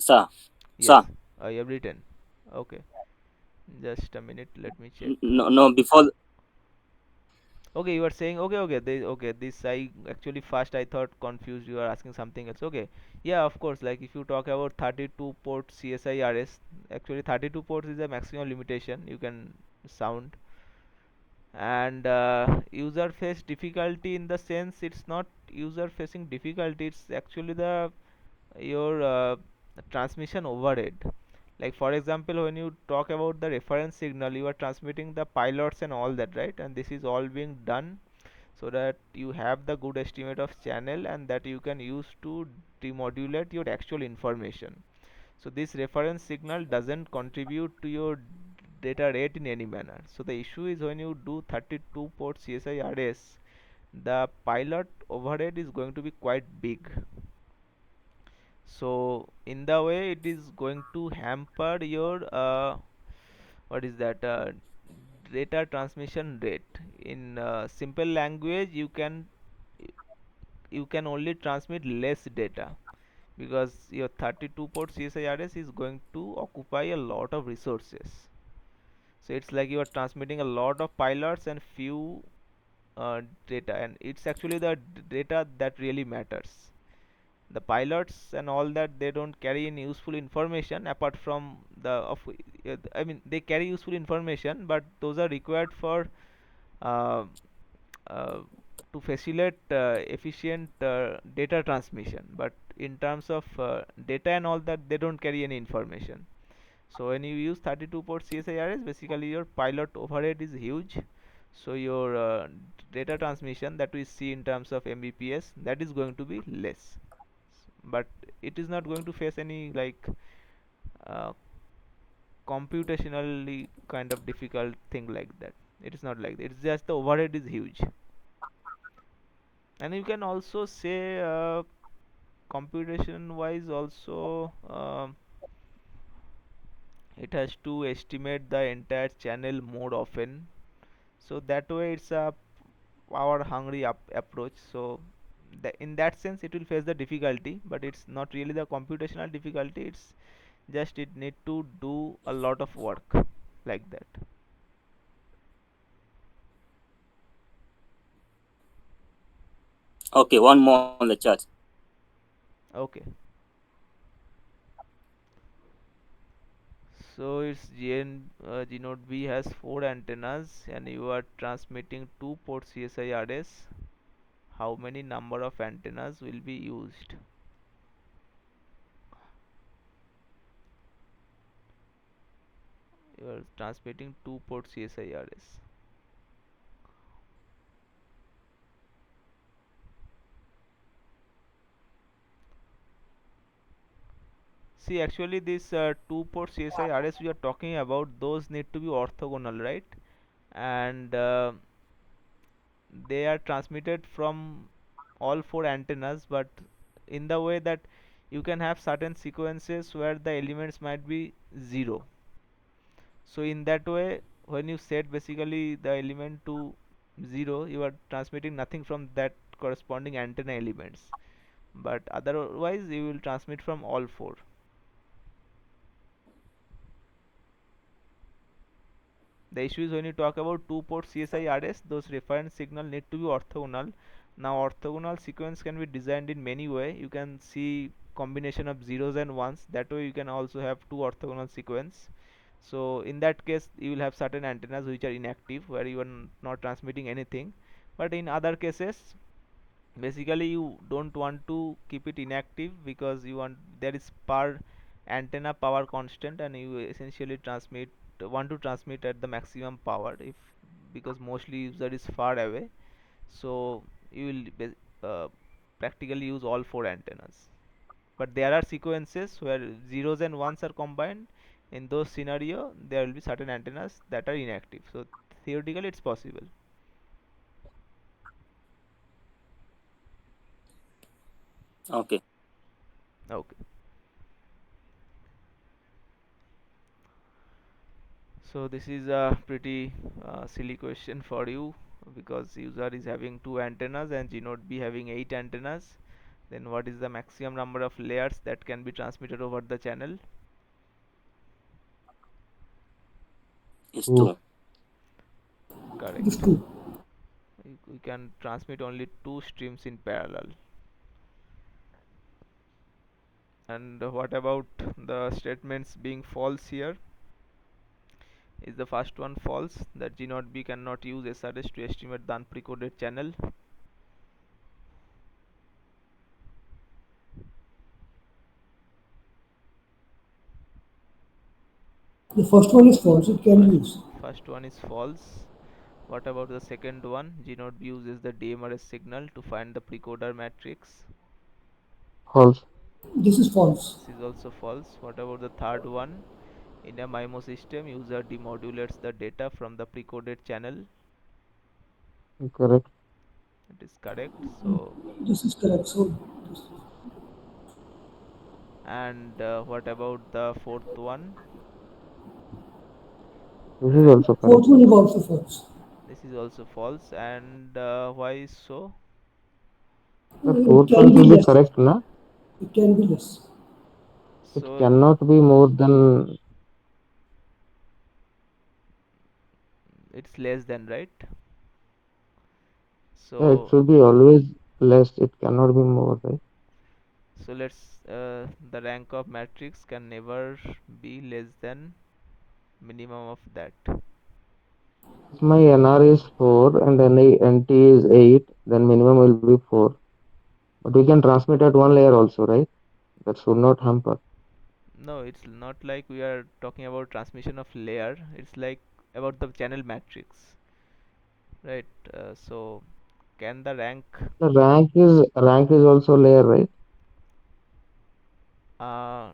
Sir, Yes, sir. you have written. Okay, just a minute, let me check. No, no. Before. Okay, you are saying okay, okay, okay. This I actually first I thought confused. You are asking something else. Okay, yeah, of course. Like if you talk about 32 port CSIRS, actually 32 ports is the maximum limitation you can sound. And user face difficulty, in the sense it's not user facing difficulty. It's actually the your transmission overhead. Like for example, when you talk about the reference signal, you are transmitting the pilots and all that, right? And this is all being done so that you have the good estimate of channel and that you can use to demodulate your actual information. So this reference signal doesn't contribute to your data rate in any manner. So the issue is when you do 32 port CSIRS, the pilot overhead is going to be quite big. So in the way it is going to hamper your what is that data transmission rate. In simple language, you can only transmit less data because your 32 port CSIRS is going to occupy a lot of resources. So it's like you are transmitting a lot of pilots and few data, and it's actually the data that really matters. The pilots and all that, they don't carry any useful information apart from the I mean they carry useful information, but those are required for uh, uh, to facilitate efficient data transmission, but in terms of data and all that, they don't carry any information. So when you use 32 port CSIRS, basically your pilot overhead is huge, so your data transmission that we see in terms of Mbps, that is going to be less, but it is not going to face any like uh, computationally kind of difficult thing like that. It is not like that. It's just the overhead is huge. And you can also say computation wise also, it has to estimate the entire channel more often, so that way it's a power hungry approach. So in that sense it will face the difficulty, but it's not really the computational difficulty. It's just it need to do a lot of work like that. Okay, one more on the chat. Okay, so it's G node B has 4 antennas and you are transmitting 2 port CSIRS. How many number of antennas will be used? You are transmitting 2 port CSIRS. See, actually, this two port CSIRS we are talking about, those need to be orthogonal, right? And they are transmitted from all 4 antennas, but in the way that you can have certain sequences where the elements might be 0. So in that way, when you set basically the element to 0, you are transmitting nothing from that corresponding antenna elements. But otherwise, you will transmit from all 4. The issue is when you talk about 2 port CSIRS, those reference signal need to be orthogonal. Now orthogonal sequence can be designed in many way. You can see combination of zeros and ones. That way you can also have 2 orthogonal sequence. So in that case you will have certain antennas which are inactive where you are not transmitting anything. But in other cases, basically you don't want to keep it inactive because you want there is per antenna power constant, and you essentially transmit want to transmit at the maximum power if because mostly user is far away. So you will practically use all 4 antennas, but there are sequences where zeros and ones are combined. In those scenario there will be certain antennas that are inactive, so theoretically it's possible. Okay. Okay, so this is a pretty silly question for you because user is having 2 antennas and G node B having 8 antennas. Then what is the maximum number of layers that can be transmitted over the channel? Is 2. 2. It is Correct. 2. We can transmit only two streams in parallel. And what about the statements being false here? Is the first one false, that G0B cannot use SRS to estimate the unprecoded channel? The first one is false. It can be First, used. first one is false. What about the second one? G0B uses the DMRS signal to find the precoder matrix. False. This is false. This is also false. What about the third one? In a MIMO system, user demodulates the data from the precoded channel. Correct. It is correct. So, This is correct. So, and what about the fourth one? This is also correct. fourth one is also false. This is also false. And why is so? The It fourth one can be should be less. correct, na? It can be less. It So cannot be more than. it's less than, right? Yeah, it So should be always less. It cannot be more, right? so let's the rank of matrix can never be less than minimum of that. If my NR is 4 and NT is 8, then minimum will be 4. But we can transmit at one layer also, right? That should not hamper. No, it's not like we are talking about transmission of layer. It's like about the channel matrix, right? So can the rank The rank is also layer, right? uh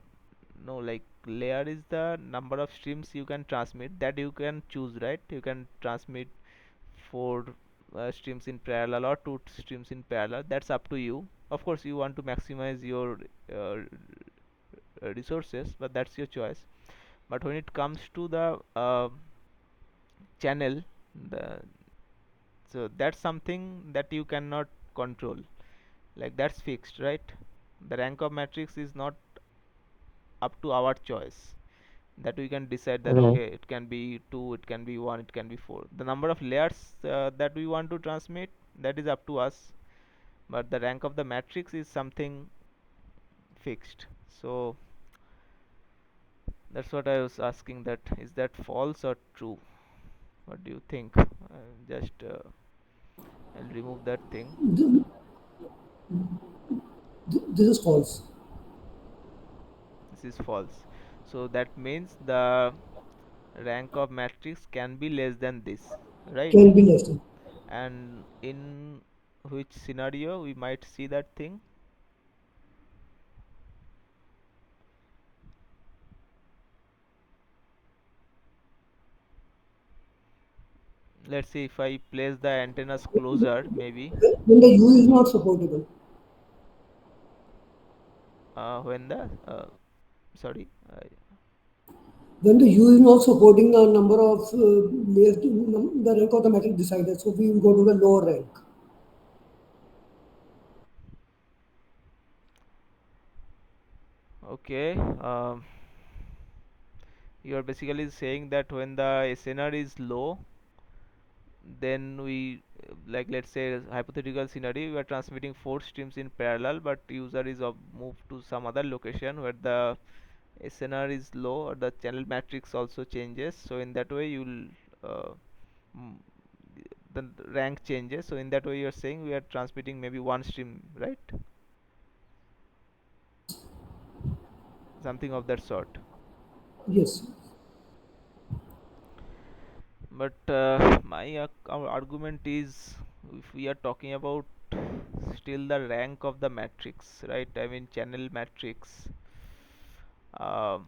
no, like layer is the number of streams you can transmit, that you can choose, right? You can transmit four streams in parallel or two streams in parallel. That's up to you. Of course, you want to maximize your uh, resources, but that's your choice. But when it comes to the channel, the so that's something that you cannot control. Like that's fixed, right? The rank of matrix is not up to our choice. That we can decide that Right. okay, it can be 2, it can be 1, it can be 4. The number of layers that we want to transmit, that is up to us, but the rank of the matrix is something fixed. So that's what I was asking, that is that false or true? What do you think? Just I'll remove that thing. This is false. This is false. So that means the rank of matrix can be less than this, right? Can be less than. And in which scenario we might see that thing? Let's see, if I place the antennas closer, maybe When the U is not supportable. when the sorry, When the U is not supporting the number of layers, the rank of the matrix decided. So we will go to the lower rank. okay. You are basically saying that when the SNR is low, then we like, let's say hypothetical scenario, we are transmitting four streams in parallel, but user is moved to some other location where the SNR is low, or the channel matrix also changes. So in that way you'll mm, the rank changes. So in that way you're saying we are transmitting maybe one stream, right? Something of that sort. Yes. But my our argument is, if we are talking about still the rank of the matrix, right? I mean channel matrix. Um,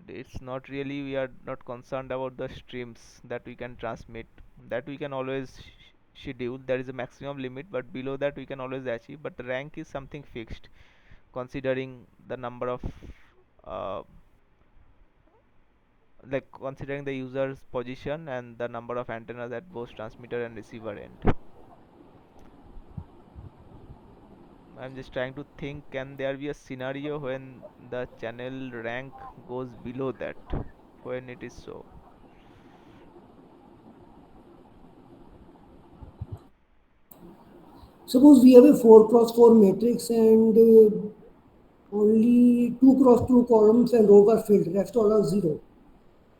it's not really, we are not concerned about the streams that we can transmit. That we can always schedule. There is a maximum limit, but below that we can always achieve. But the rank is something fixed, considering the number of uh, like considering the user's position and the number of antennas at both transmitter and receiver end. I'm just trying to think, can there be a scenario when the channel rank goes below that? When it is so. Suppose we have a 4 cross 4 matrix and only 2 cross 2 columns and rows are filled, rest all are 0.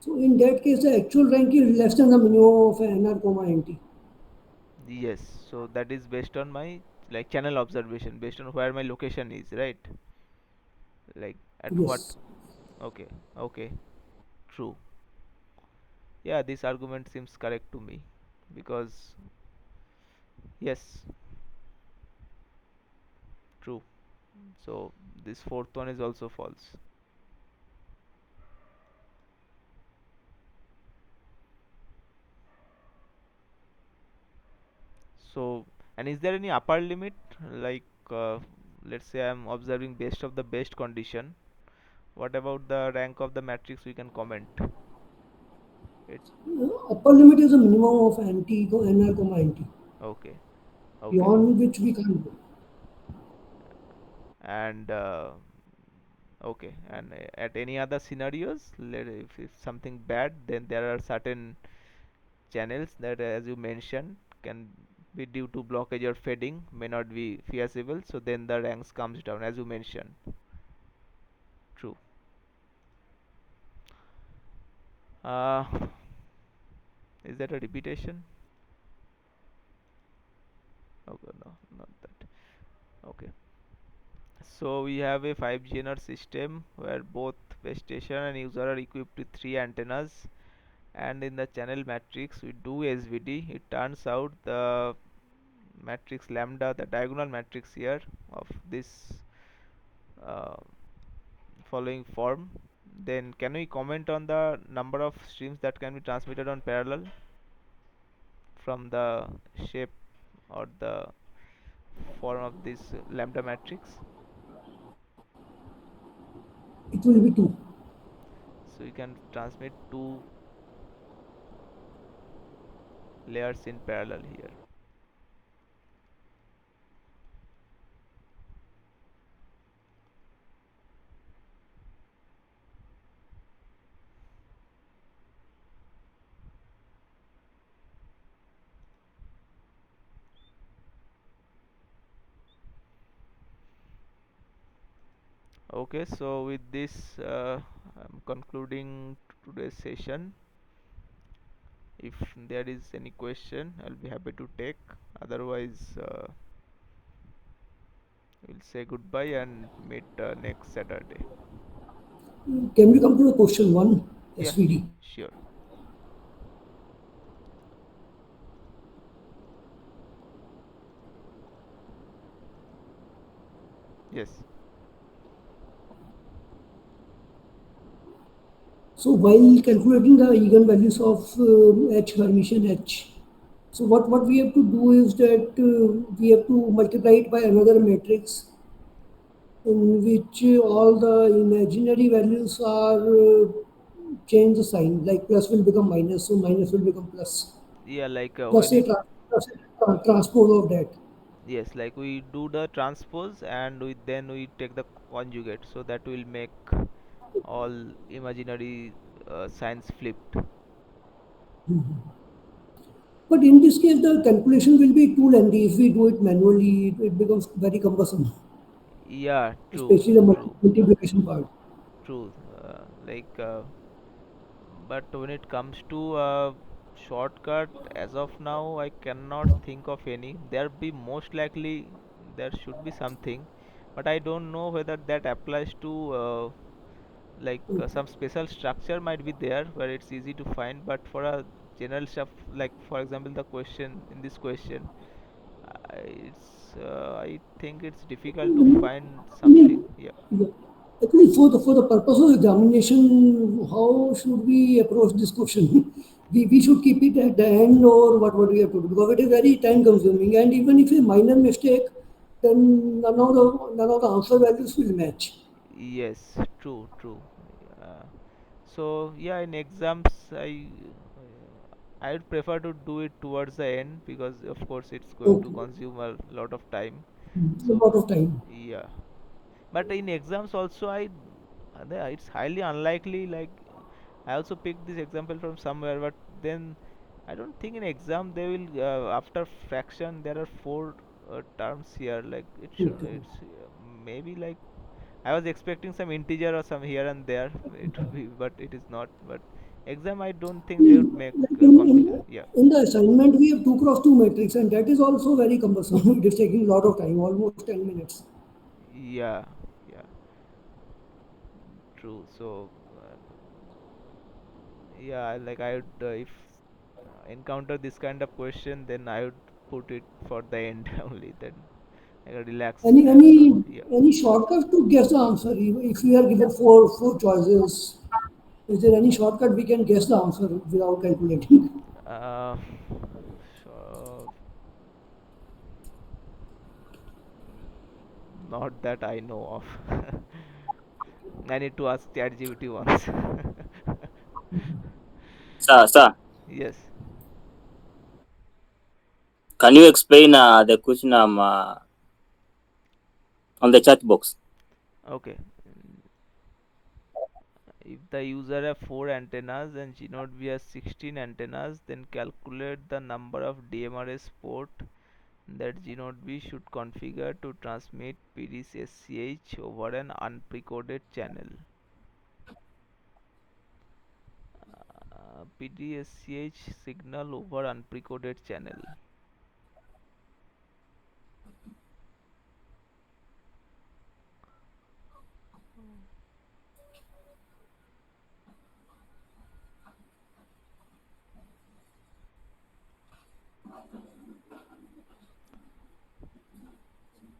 So in that case, the actual rank is less than the minimum of NR, NT. Yes, so that is based on my like channel observation, based on where my location is, right? Like at what? Yes. Okay, okay, true. Yeah, this argument seems correct to me because yes, true. So this fourth one is also false. So, and is there any upper limit? Like, let's say I'm observing best of the best condition. What about the rank of the matrix? We can comment it. Upper limit is a minimum of NT, NR, NT, Okay, okay. beyond which we can't go. And okay, and at any other scenarios, if something bad, then there are certain channels that, as you mentioned, can be due to blockage or fading, may not be feasible. So then the ranks comes down, as you mentioned. True. Uh, is that a repetition? Okay, no, not that. Okay. So we have a 5G NR system where both base station and user are equipped with three antennas, and in the channel matrix we do SVD. It turns out the matrix lambda, the diagonal matrix here of this uh, following form. Then can we comment on the number of streams that can be transmitted on parallel from the shape or the form of this lambda matrix? It will be 2. So you can transmit two layers in parallel here. Okay, so with this I'm concluding today's session. If there is any question, I'll be happy to take. Otherwise, we'll say goodbye and meet next Saturday. Can we come to the question 1, Yeah, SVD? sure. Yes. So while calculating the eigenvalues of H Hermitian H, so what we have to do is that we have to multiply it by another matrix in which all the imaginary values are change the sign, like plus will become minus, so minus will become plus, Yeah, like plus when a, it plus a transpose of that. yes, like we do the transpose and we take the conjugate, so that will make all imaginary signs flipped. But in this case, the calculation will be too lengthy. If we do it manually, it becomes very cumbersome, Yeah, true, especially the true, multiplication part. true. Like but when it comes to shortcut, as of now I cannot think of any. There be most likely there should be something, but I don't know whether that applies to like some special structure might be there where it's easy to find, but for a general stuff, like for example the question in this question, I think it's difficult to I find something. mean, Yeah. yeah. Actually, for the purpose of examination, how should we approach this question? We should keep it at the end, or what we have to do, because it is very time consuming, and even if a minor mistake, then none of the answer values will match. Yes, true, true. uh, so yeah, in exams I would prefer to do it towards the end, because of course it's going to Okay. consume a lot of time. A So lot of time. yeah, but in exams also it's highly unlikely. Like I also picked this example from somewhere, but then I don't think in exam they will after fraction there are four terms here. Like Okay. it's maybe like I was expecting some integer or some here and there. It would be, but it is not. But exam, I don't think they would make Like configure. Yeah, in the assignment, we have 2 cross 2 matrix, and that is also very cumbersome. It is taking a lot of time, almost 10 minutes. yeah, yeah. True. So yeah, like I would if encounter this kind of question, then I would put it for the end only. Then like a relaxed Any answer. any Yeah. any shortcut to guess the answer? If we are given four choices, is there any shortcut we can guess the answer without calculating? Uh, so not that I know of. I need to ask ChatGPT once. Sir, Yes. can you explain the question on the chat box? Okay. If the user have 4 antennas and G node V has 16 antennas, then calculate the number of DMRS port that G node V should configure to transmit PDS-SCH over an unprecoded channel. PDS-SCH signal over unprecoded channel.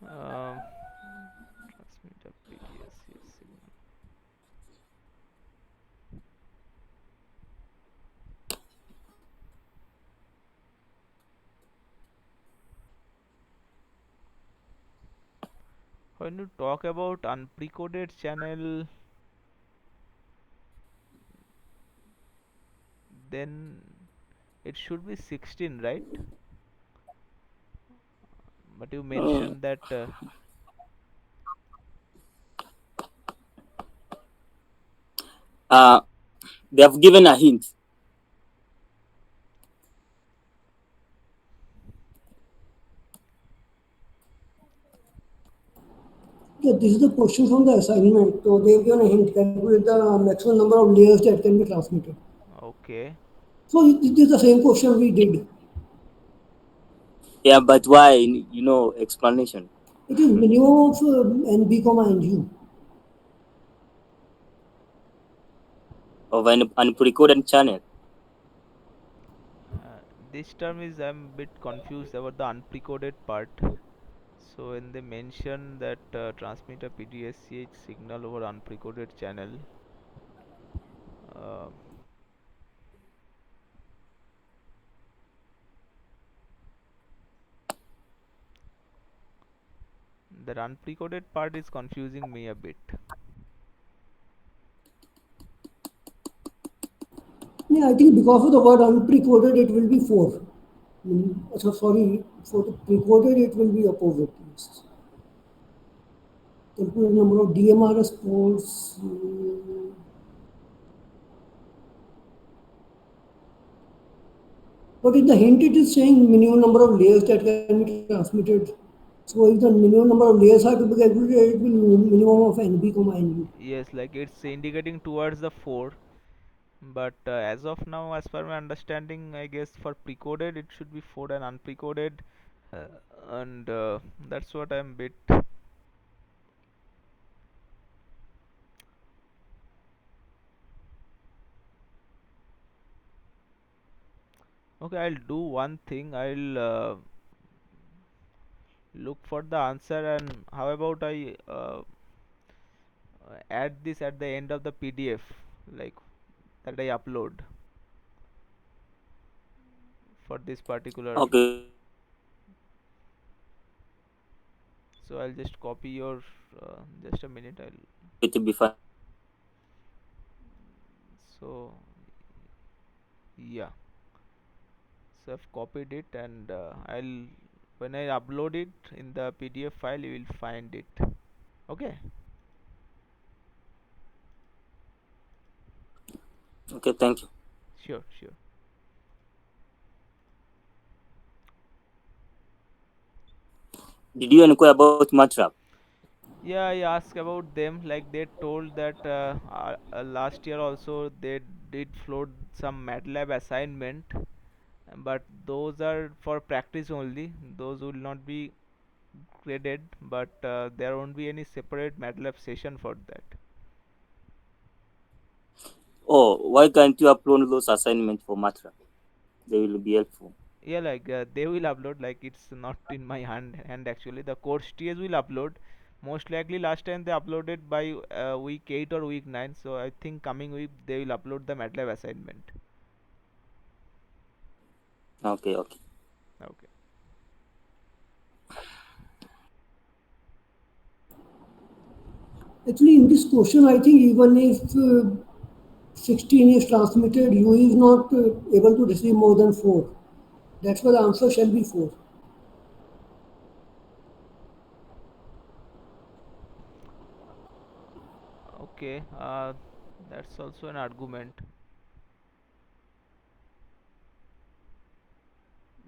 Um, transmit a PDS-SCH signal. When you talk about unprecoded channel, then it should be 16, right? But you mentioned that Uh, they have given a hint. Yeah, this is the question from the assignment. So they have given a hint, calculate the maximum number of layers that can be transmitted. okay. So it is the same question we did. Yeah, but why? Explanation It is minimum of NB comma NU. of an unprecoded channel. This term is I'm a bit confused about the unprecoded part. So when they mention that transmit a PDSCH signal over unprecoded channel, uh, that unprecoded part is confusing me a bit. Yeah, I think because of the word unprecoded, it will be 4. So sorry, for the precoded, it will be opposite. Yes. Calculate number of DMRS ports. But in the hint, it is saying minimum number of layers that can be transmitted. So if the minimum number of layers are to be calculated, it will be minimum of NB comma NU. Yes, like it's indicating towards the 4, but as of now, as per my understanding, I guess for precoded it should be 4 and unprecoded, uh, and that's what I'm bit. Okay, I'll do one thing. I'll look for the answer, and how about I add this at the end of the PDF, like that I upload for this particular. Okay, So I'll just copy your. Just a minute. I'll. it will be fine. So yeah. So I've copied it, and I'll When I upload it in the PDF file, you will find it. Okay. Okay, thank you. Sure, sure. Did you inquire about MATLAB? Yeah, I asked about them. Like they told that last year also they did float some MATLAB assignment, but those are for practice only. Those will not be graded, but there won't be any separate MATLAB session for that. Oh, why can't you upload those assignments for MATLAB? They will be helpful. Yeah, like they will upload. Like it's not in my hand actually. The course TAs will upload. Most likely last time they uploaded by week 8 or week 9. So I think coming week they will upload the MATLAB assignment. Okay, okay. Okay. Actually, in this question, I think even if 16 is transmitted, U is not able to receive more than 4. That's why the answer shall be 4. Okay. That's also an argument.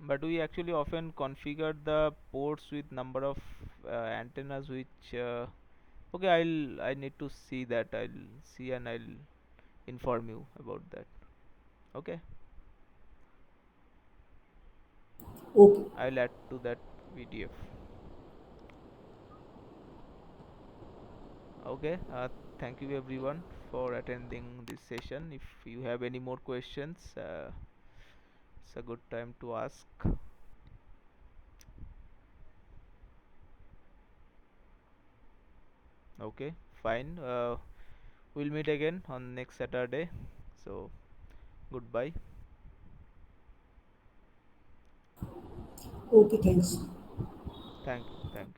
But we actually often configure the ports with number of antennas which okay, I need to see that. I'll see and I'll inform you about that. Okay. Okay. I'll add to that PDF. Okay. Thank you everyone for attending this session. If you have any more questions, it's a good time to ask. Okay, fine. We'll meet again on next Saturday. So goodbye. Okay, thanks. Thank you. Thank you.